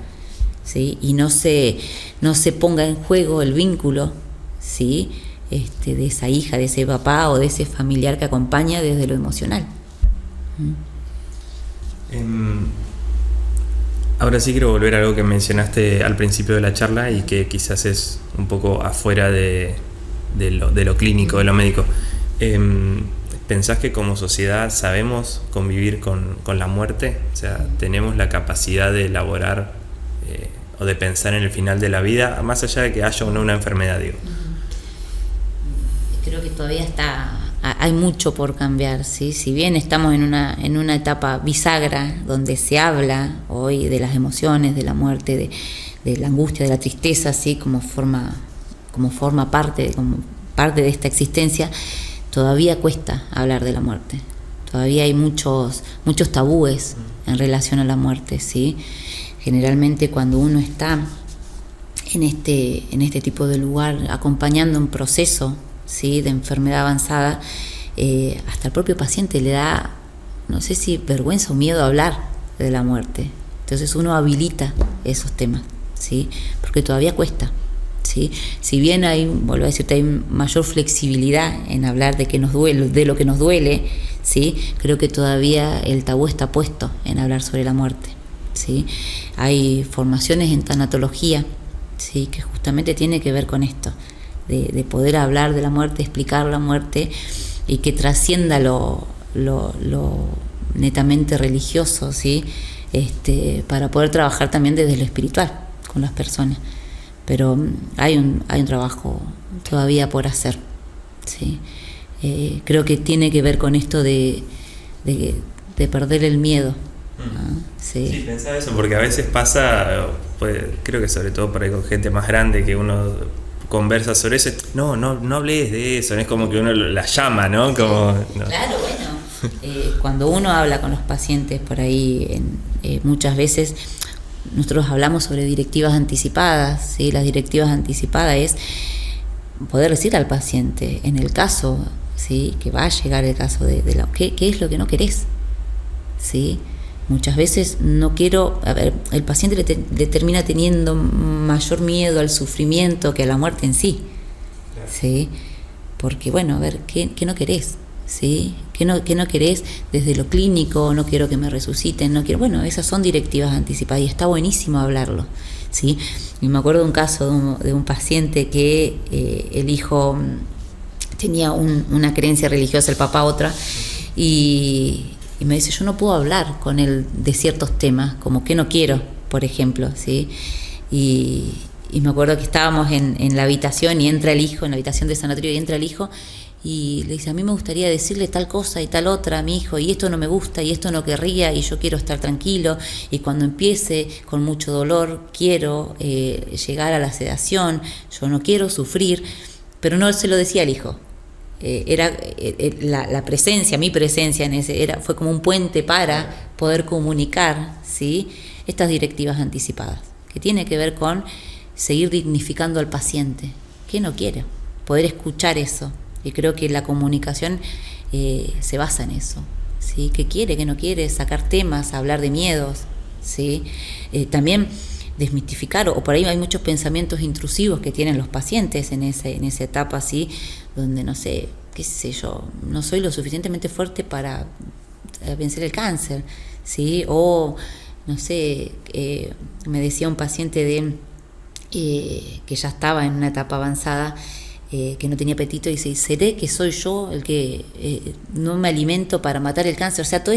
¿sí? Y no se ponga en juego el vínculo, ¿sí? De esa hija, de ese papá o de ese familiar que acompaña desde lo emocional. Ahora sí quiero volver a algo que mencionaste al principio de la charla y que quizás es un poco afuera de lo clínico, de lo médico. ¿Pensás que como sociedad sabemos convivir con la muerte? O sea, ¿tenemos la capacidad de elaborar o de pensar en el final de la vida, más allá de que haya o no una enfermedad, digo? Creo que todavía hay mucho por cambiar, ¿sí? Si bien estamos en una etapa bisagra donde se habla hoy de las emociones, de la muerte, de la angustia, de la tristeza, ¿sí? como forma parte de esta existencia, todavía cuesta hablar de la muerte. Todavía hay muchos tabúes en relación a la muerte, ¿sí? Generalmente cuando uno está en este tipo de lugar acompañando un proceso, ¿sí? De enfermedad avanzada, hasta el propio paciente le da, no sé si vergüenza o miedo a hablar de la muerte. Entonces uno habilita esos temas, ¿sí? Porque todavía cuesta, ¿sí? Si bien vuelvo a decirte, hay mayor flexibilidad en hablar de lo que nos duele, ¿sí? Creo que todavía el tabú está puesto en hablar sobre la muerte, ¿sí? Hay formaciones en tanatología, ¿sí? Que justamente tiene que ver con esto, de poder hablar de la muerte, explicar la muerte y que trascienda lo netamente religioso, ¿sí? Para poder trabajar también desde lo espiritual con las personas. Pero hay un trabajo todavía por hacer, ¿sí? Creo que tiene que ver con esto de perder el miedo. ¿No? Sí, pensaba eso, porque a veces pasa, creo que sobre todo por ahí con gente más grande, que uno conversa sobre eso, no hables de eso, es como que uno la llama, ¿no? Sí, como, no. Claro, bueno, cuando uno habla con los pacientes por ahí, muchas veces nosotros hablamos sobre directivas anticipadas, ¿sí? Las directivas anticipadas es poder decir al paciente, en el caso, ¿sí? Que va a llegar el caso ¿qué es lo que no querés? ¿Sí? Muchas veces no quiero, el paciente le termina teniendo mayor miedo al sufrimiento que a la muerte en sí, claro. ¿Sí? Porque ¿qué no querés? ¿Sí? ¿Qué no querés desde lo clínico? No quiero que me resuciten, no quiero, esas son directivas anticipadas y está buenísimo hablarlo, ¿sí? Y me acuerdo de un caso de un paciente que el hijo tenía una creencia religiosa, el papá otra, y me dice, yo no puedo hablar con él de ciertos temas, como que no quiero, por ejemplo, ¿sí? Y me acuerdo que estábamos en la habitación y entra el hijo, en la habitación de sanatorio, y entra el hijo y le dice, a mí me gustaría decirle tal cosa y tal otra a mi hijo, y esto no me gusta, y esto no querría, y yo quiero estar tranquilo, y cuando empiece con mucho dolor, quiero llegar a la sedación, yo no quiero sufrir, pero no se lo decía al hijo. La presencia, mi presencia en ese, fue como un puente para poder comunicar, ¿sí?, estas directivas anticipadas, que tiene que ver con seguir dignificando al paciente, que no quiere, poder escuchar eso. Y creo que la comunicación se basa en eso, ¿sí? ¿Qué quiere, qué no quiere? Sacar temas, hablar de miedos, ¿sí? También desmitificar, o por ahí hay muchos pensamientos intrusivos que tienen los pacientes en esa etapa así, donde no sé, qué sé yo, no soy lo suficientemente fuerte para vencer el cáncer, ¿sí? O no sé, me decía un paciente que ya estaba en una etapa avanzada, que no tenía apetito, y dice, ¿seré que soy yo el que no me alimento para matar el cáncer? O sea, toda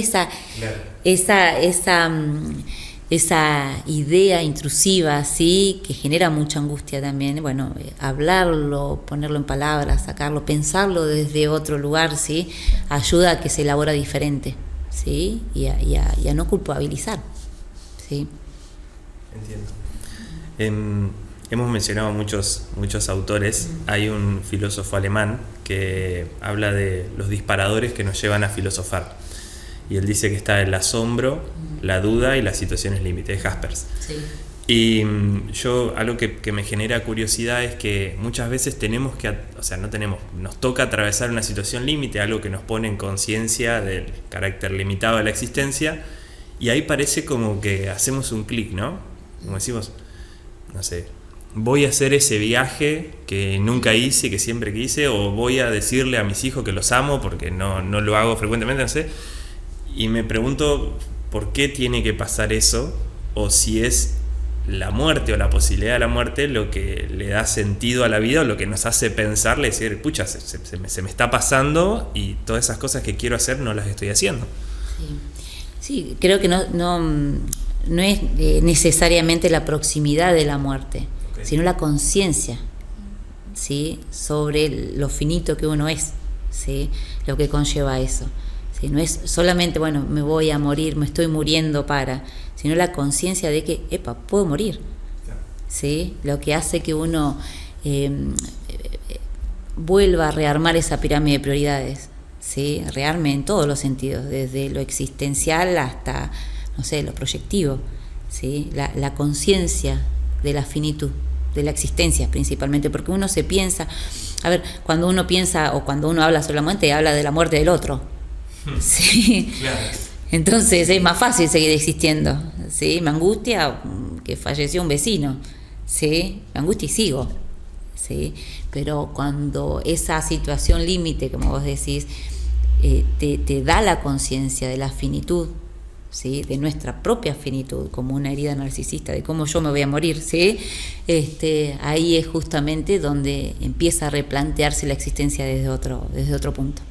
esa idea intrusiva, ¿sí?, que genera mucha angustia también. Bueno, hablarlo, ponerlo en palabras, sacarlo, pensarlo desde otro lugar, ¿sí?, ayuda a que se elabora diferente, ¿sí?, y a no culpabilizar, ¿sí? Entiendo. Hemos mencionado muchos autores. Hay un filósofo alemán que habla de los disparadores que nos llevan a filosofar. Y él dice que está el asombro, la duda y las situaciones límite, de Jaspers. Sí. Y algo que me genera curiosidad es que muchas veces nos toca atravesar una situación límite, algo que nos pone en conciencia del carácter limitado de la existencia, y ahí parece como que hacemos un clic, ¿no? Como decimos, no sé, voy a hacer ese viaje que nunca hice, que siempre quise, o voy a decirle a mis hijos que los amo porque no lo hago frecuentemente, no sé. Y me pregunto por qué tiene que pasar eso, o si es la muerte o la posibilidad de la muerte lo que le da sentido a la vida, o lo que nos hace pensarle, decir, pucha, se me está pasando y todas esas cosas que quiero hacer no las estoy haciendo. Sí, creo que no es necesariamente la proximidad de la muerte, sino la conciencia, ¿sí?, sobre lo finito que uno es, ¿sí?, lo que conlleva eso. ¿Sí? No es solamente, bueno, me voy a morir, me estoy muriendo sino la conciencia de que, puedo morir, ¿sí?, lo que hace que uno vuelva a rearmar esa pirámide de prioridades, ¿sí?, rearme en todos los sentidos, desde lo existencial hasta, no sé, lo proyectivo, ¿sí?, la conciencia de la finitud, de la existencia principalmente, porque uno se piensa, cuando uno piensa o cuando uno habla sobre la muerte, habla de la muerte del otro, ¿sí? Claro. Entonces es más fácil seguir existiendo, ¿sí? Me angustia que falleció un vecino, ¿sí?, me angustia y sigo, ¿sí? Pero cuando esa situación límite, como vos decís, te da la conciencia de la finitud, ¿sí?, de nuestra propia finitud, como una herida narcisista, de cómo yo me voy a morir, ¿sí?, ahí es justamente donde empieza a replantearse la existencia desde otro punto,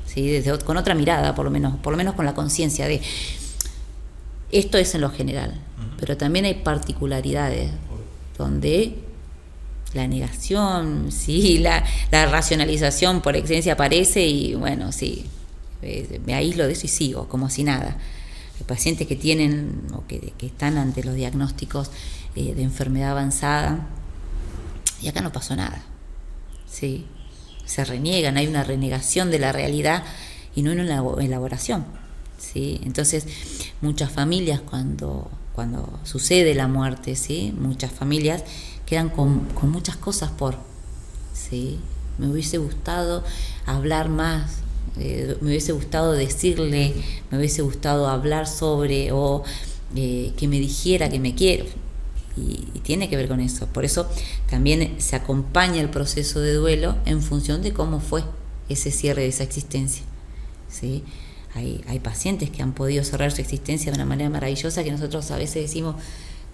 ¿sí?, con otra mirada, por lo menos con la conciencia de esto es en lo general, pero también hay particularidades donde la negación, sí, la racionalización por excelencia aparece, y bueno, sí, me aíslo de eso y sigo como si nada. Hay pacientes que tienen o que están ante los diagnósticos de enfermedad avanzada, y acá no pasó nada, ¿sí? Se reniegan, hay una renegación de la realidad y no una elaboración, ¿sí? Entonces, muchas familias cuando sucede la muerte, ¿sí?, muchas familias quedan con muchas cosas ¿sí? Me hubiese gustado hablar más, me hubiese gustado decirle, me hubiese gustado hablar sobre, o que me dijera que me quiere, y tiene que ver con eso. Por eso también se acompaña el proceso de duelo en función de cómo fue ese cierre de esa existencia, ¿sí? Hay pacientes que han podido cerrar su existencia de una manera maravillosa, que nosotros a veces decimos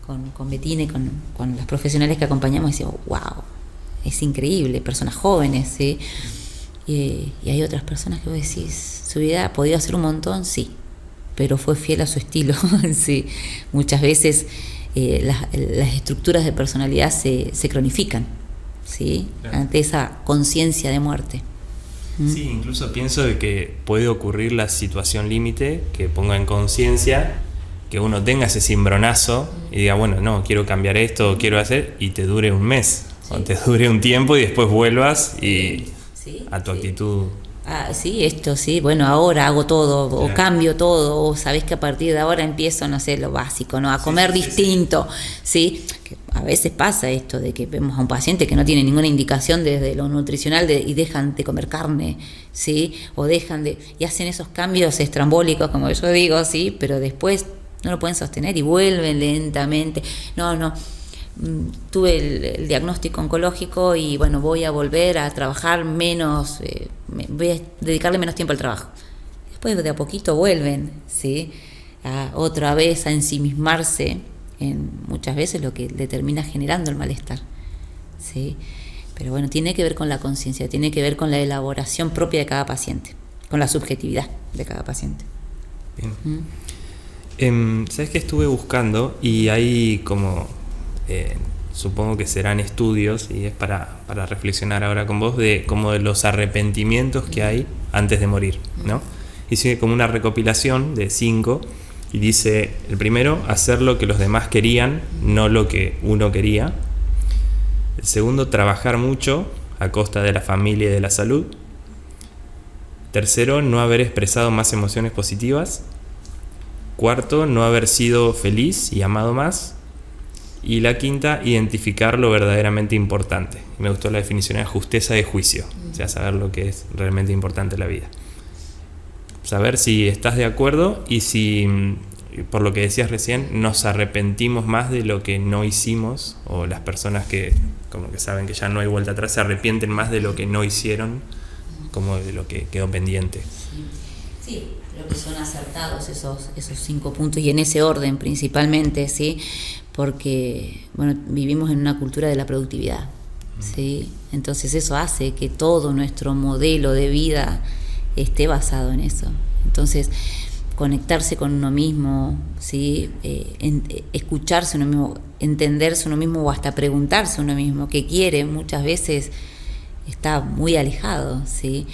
con Betina y con las profesionales que acompañamos, decimos, wow, es increíble, personas jóvenes, ¿sí? Y hay otras personas que vos decís, su vida ha podido hacer un montón, sí, pero fue fiel a su estilo, sí. Muchas veces las estructuras de personalidad se cronifican, ¿sí? Claro. Ante esa conciencia de muerte. Sí, incluso pienso de que puede ocurrir la situación límite que ponga en conciencia que uno tenga ese cimbronazo y diga, bueno, no, quiero cambiar esto, quiero hacer, y te dure un mes, o te dure un tiempo y después vuelvas y a tu actitud. Sí, esto sí, bueno, ahora hago todo, Claro. o cambio todo, o sabés que a partir de ahora empiezo, no sé, lo básico, ¿no? A comer distinto, ¿sí? Que a veces pasa esto de que vemos a un paciente que no tiene ninguna indicación desde lo nutricional y dejan de comer carne, ¿sí? O y hacen esos cambios estrambólicos, como yo digo, ¿sí? Pero después no lo pueden sostener y vuelven lentamente. No. Tuve el diagnóstico oncológico y bueno, voy a volver a trabajar menos, voy a dedicarle menos tiempo al trabajo. Después de a poquito vuelven, ¿sí? Otra vez a ensimismarse en muchas veces lo que le termina generando el malestar, ¿sí? Pero bueno, tiene que ver con la conciencia, tiene que ver con la elaboración propia de cada paciente, con la subjetividad de cada paciente. Bien. ¿Sabes qué estuve buscando? Y hay como... supongo que serán estudios y es para reflexionar ahora con vos de como de los arrepentimientos que hay antes de morir, ¿no? Hice como una recopilación de 5 y dice: el primero, hacer lo que los demás querían, no lo que uno quería. El segundo, trabajar mucho a costa de la familia y de la salud. Tercero, no haber expresado más emociones positivas. Cuarto, no haber sido feliz y amado más. Y la quinta, identificar lo verdaderamente importante. Me gustó la definición de justeza de juicio, o sea, saber lo que es realmente importante en la vida. Saber si estás de acuerdo y si, por lo que decías recién, nos arrepentimos más de lo que no hicimos, o las personas que como que saben que ya no hay vuelta atrás se arrepienten más de lo que no hicieron, como de lo que quedó pendiente. Sí, creo que son acertados esos 5 puntos y en ese orden principalmente, ¿sí? Porque, bueno, vivimos en una cultura de la productividad, ¿sí? Entonces eso hace que todo nuestro modelo de vida esté basado en eso. Entonces, conectarse con uno mismo, ¿sí? Escucharse uno mismo, entenderse uno mismo o hasta preguntarse uno mismo qué quiere, muchas veces está muy alejado, ¿sí?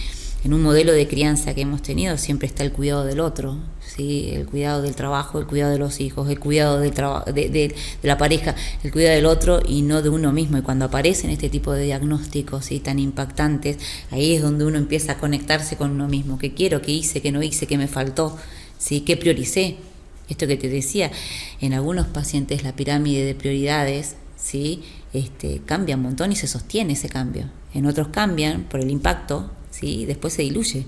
En un modelo de crianza que hemos tenido siempre está el cuidado del otro, ¿sí? El cuidado del trabajo, el cuidado de los hijos, el cuidado de la pareja, el cuidado del otro y no de uno mismo. Y cuando aparecen este tipo de diagnósticos, ¿sí?, tan impactantes, ahí es donde uno empieza a conectarse con uno mismo. ¿Qué quiero? ¿Qué hice? ¿Qué no hice? ¿Qué me faltó? ¿Sí? ¿Qué prioricé? Esto que te decía, en algunos pacientes la pirámide de prioridades, ¿sí?, cambia un montón y se sostiene ese cambio. En otros cambian por el impacto, ¿sí?, después se diluye,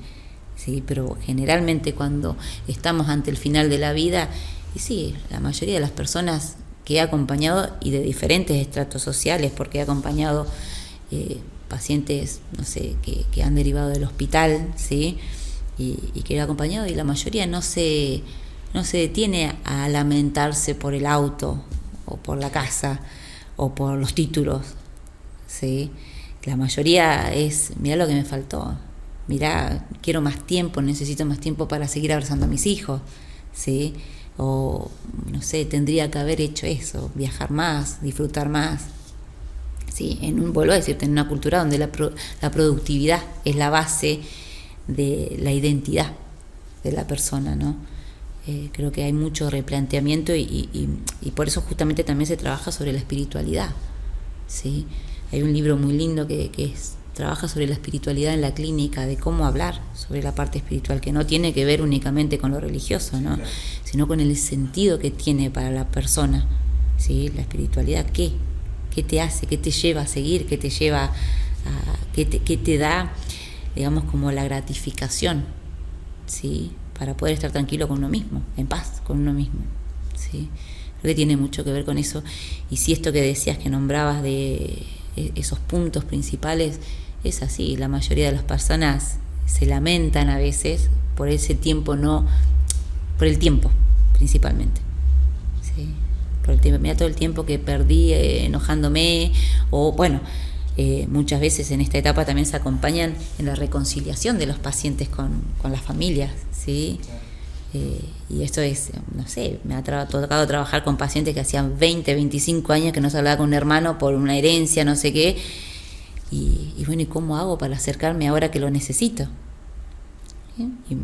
¿sí? Pero generalmente cuando estamos ante el final de la vida, y sí, la mayoría de las personas que he acompañado y de diferentes estratos sociales, porque he acompañado pacientes, no sé, que han derivado del hospital, ¿sí?, y que he acompañado, y la mayoría no se detiene a lamentarse por el auto o por la casa o por los títulos, ¿sí? La mayoría es, mirá lo que me faltó, mirá, quiero más tiempo, necesito más tiempo para seguir abrazando a mis hijos, ¿sí? O, no sé, tendría que haber hecho eso, viajar más, disfrutar más, ¿sí? Vuelvo a decirte, en una cultura donde la productividad es la base de la identidad de la persona, ¿no? Creo que hay mucho replanteamiento y por eso justamente también se trabaja sobre la espiritualidad, ¿sí? Hay un libro muy lindo que trabaja sobre la espiritualidad en la clínica, de cómo hablar sobre la parte espiritual, que no tiene que ver únicamente con lo religioso, ¿no?, claro, sino con el sentido que tiene para la persona, ¿sí? La espiritualidad, ¿qué te hace? ¿Qué te lleva a seguir? ¿Qué te lleva a qué te da, digamos, como la gratificación, ¿sí?, para poder estar tranquilo con uno mismo, en paz con uno mismo, ¿sí? Creo que tiene mucho que ver con eso. Y si esto que decías, que nombrabas de esos puntos principales, es así. La mayoría de las personas se lamentan a veces por ese tiempo, por el tiempo principalmente, ¿sí? Por el tiempo, mira todo el tiempo que perdí enojándome, o bueno, muchas veces en esta etapa también se acompañan en la reconciliación de los pacientes con las familias, ¿sí? Y esto es, no sé, me ha tocado trabajar con pacientes que hacían 20, 25 años que no se hablaba con un hermano por una herencia, no sé qué, Y bueno, ¿y cómo hago para acercarme ahora que lo necesito? Y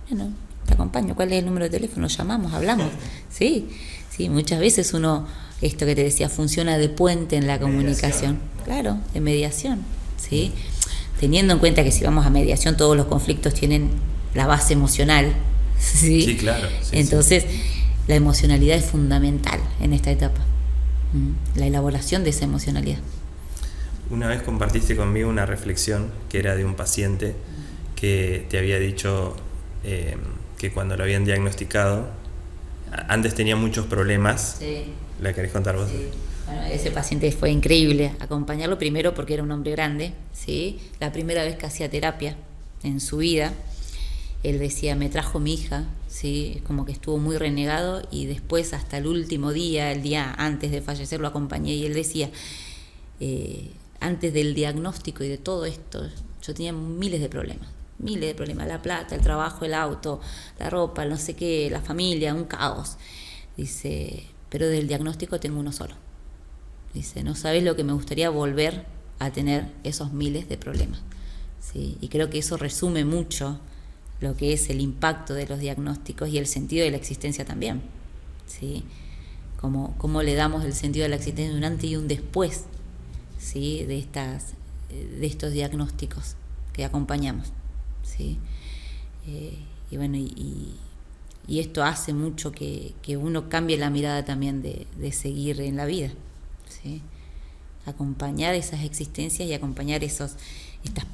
bueno, te acompaño. ¿Cuál es el número de teléfono? Llamamos, hablamos. Sí, sí, muchas veces uno, esto que te decía, funciona de puente en la comunicación. Claro, de mediación, ¿sí? Teniendo en cuenta que si vamos a mediación todos los conflictos tienen la base emocional, ¿sí? Sí, claro. Sí, entonces, la emocionalidad es fundamental en esta etapa. La elaboración de esa emocionalidad. Una vez compartiste conmigo una reflexión que era de un paciente que te había dicho que cuando lo habían diagnosticado, antes tenía muchos problemas. Sí. ¿La querés contar vos? Sí. Bueno, ese paciente fue increíble acompañarlo, primero porque era un hombre grande, ¿sí? La primera vez que hacía terapia en su vida, él decía, me trajo mi hija, ¿sí? Como que estuvo muy renegado, y después hasta el último día, el día antes de fallecer, lo acompañé, y él decía, antes del diagnóstico y de todo esto, yo tenía miles de problemas, la plata, el trabajo, el auto, la ropa, no sé qué, la familia, un caos. Dice, pero del diagnóstico tengo uno solo. Dice, no sabes lo que me gustaría volver a tener esos miles de problemas. ¿Sí? Y creo que eso resume mucho lo que es el impacto de los diagnósticos y el sentido de la existencia también. ¿Sí? Cómo le damos el sentido de la existencia un antes y un después, ¿sí? de estos diagnósticos que acompañamos. ¿Sí? Y bueno, y esto hace mucho que uno cambie la mirada también de seguir en la vida. ¿Sí? Acompañar esas existencias y acompañar estas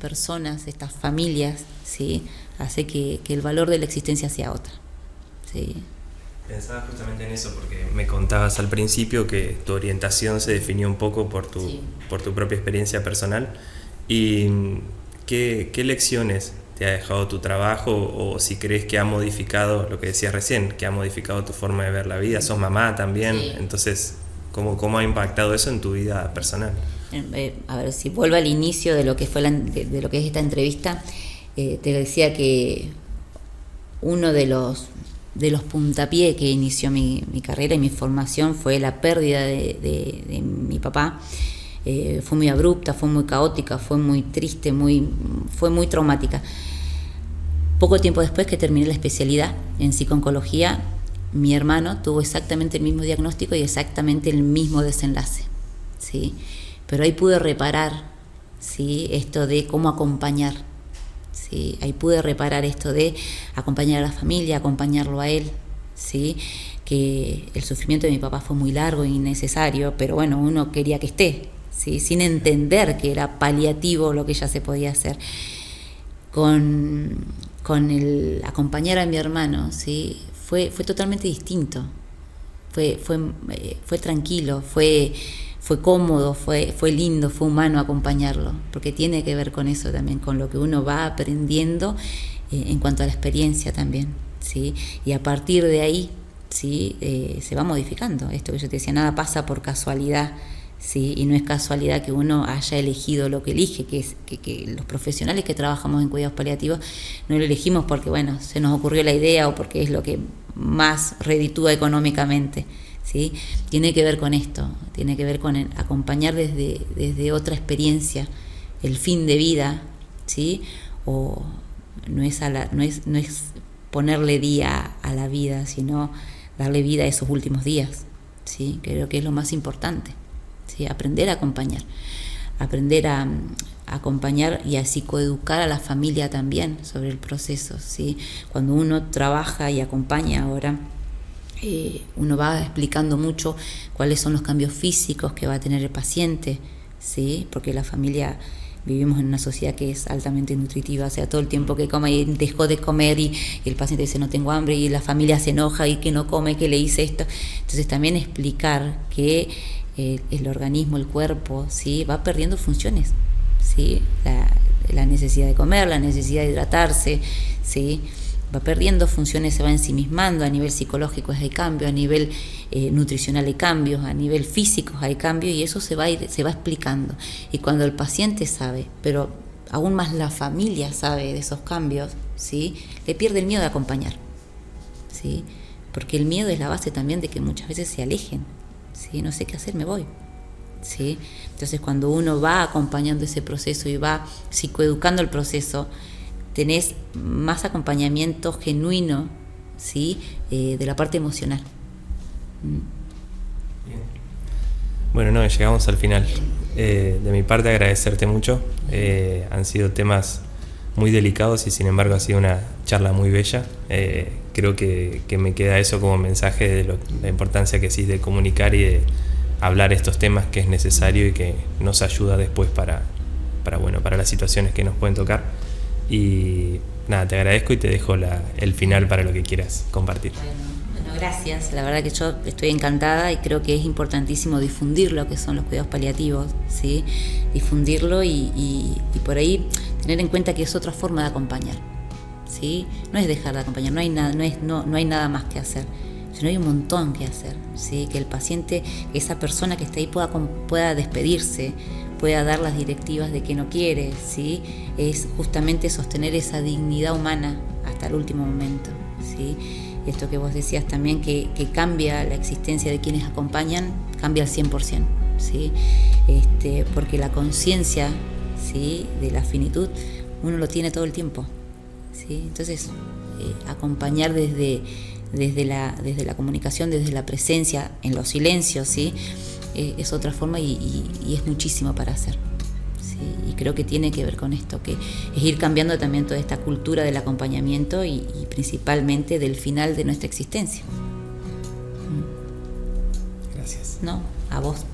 personas, estas familias, ¿sí? Hace que el valor de la existencia sea otra. ¿Sí? Pensaba justamente en eso porque me contabas al principio que tu orientación se definió un poco por tu propia experiencia personal. ¿Y qué lecciones te ha dejado tu trabajo, o si crees que ha modificado lo que decías recién, que ha modificado tu forma de ver la vida? Sos mamá también, sí. Entonces, ¿cómo ha impactado eso en tu vida personal? A ver, si vuelvo al inicio de lo que fue de lo que es esta entrevista, te decía que uno de los puntapiés que inició mi carrera y mi formación fue la pérdida de mi papá. Fue muy abrupta, fue muy caótica, fue muy triste, fue muy traumática. Poco tiempo después que terminé la especialidad en psico-oncología, mi hermano tuvo exactamente el mismo diagnóstico y exactamente el mismo desenlace, ¿sí? Pero ahí pude reparar, ¿sí? Esto de cómo acompañar, ¿sí? Ahí pude reparar esto de acompañar a la familia, acompañarlo a él, ¿sí? Que el sufrimiento de mi papá fue muy largo e innecesario, pero bueno, uno quería que esté, ¿sí? Sin entender que era paliativo lo que ya se podía hacer. Con el acompañar a mi hermano, ¿sí? Fue totalmente distinto. Fue tranquilo, fue cómodo, fue lindo, fue humano acompañarlo, porque tiene que ver con eso también, con lo que uno va aprendiendo en cuanto a la experiencia también, ¿sí? Y a partir de ahí, ¿sí? Se va modificando. Esto que yo te decía, nada pasa por casualidad, ¿sí? Y no es casualidad que uno haya elegido lo que elige, que es que los profesionales que trabajamos en cuidados paliativos no lo elegimos porque, bueno, se nos ocurrió la idea o porque es lo que más reditúa económicamente, ¿sí? Tiene que ver con esto, tiene que ver con acompañar desde otra experiencia el fin de vida, ¿sí? O no es ponerle día a la vida, sino darle vida a esos últimos días, ¿sí? Creo que es lo más importante, ¿sí? Aprender a acompañar y a psicoeducar a la familia también sobre el proceso, ¿sí? Cuando uno trabaja y acompaña ahora, uno va explicando mucho cuáles son los cambios físicos que va a tener el paciente, ¿sí? Porque la familia, vivimos en una sociedad que es altamente nutritiva, o sea, todo el tiempo que come y dejó de comer y el paciente dice no tengo hambre y la familia se enoja y que no come, que le hice esto. Entonces también explicar que el organismo, el cuerpo, ¿sí? Va perdiendo funciones, ¿sí? La necesidad de comer, la necesidad de hidratarse, ¿sí? Va perdiendo funciones, se va ensimismando. A nivel psicológico hay cambios, a nivel nutricional hay cambios, a nivel físico hay cambios, y eso se va explicando. Y cuando el paciente sabe, pero aún más la familia sabe de esos cambios, ¿sí? Le pierde el miedo de acompañar, ¿sí? Porque el miedo es la base también de que muchas veces se alejen, ¿sí? No sé qué hacer, me voy, ¿sí? Entonces, cuando uno va acompañando ese proceso y va psicoeducando el proceso, tenés más acompañamiento genuino, ¿sí? De la parte emocional. Bien. Bueno, no, llegamos al final. De mi parte, agradecerte mucho. Han sido temas muy delicados y sin embargo ha sido una charla muy bella. Creo que me queda eso como mensaje de la importancia que sí de comunicar y de hablar estos temas, que es necesario y que nos ayuda después para las situaciones que nos pueden tocar. Y nada, te agradezco y te dejo el final para lo que quieras compartir. Bueno, gracias. La verdad que yo estoy encantada y creo que es importantísimo difundir lo que son los cuidados paliativos, ¿sí? Difundirlo y por ahí tener en cuenta que es otra forma de acompañar, ¿sí? No es dejar de acompañar, no hay nada más que hacer, sino hay un montón que hacer, ¿sí? Que el paciente, esa persona que está ahí pueda despedirse, pueda dar las directivas de que no quiere, ¿sí? Es justamente sostener esa dignidad humana hasta el último momento, ¿sí? Esto que vos decías también, que cambia la existencia de quienes acompañan, cambia al 100%, ¿sí? Porque la conciencia, ¿sí? De la finitud uno lo tiene todo el tiempo, ¿sí? Entonces, acompañar desde la comunicación, desde la presencia, en los silencios, ¿sí? Es otra forma y es muchísimo para hacer, ¿sí? Y creo que tiene que ver con esto, que es ir cambiando también toda esta cultura del acompañamiento y principalmente del final de nuestra existencia. Gracias. No, a vos.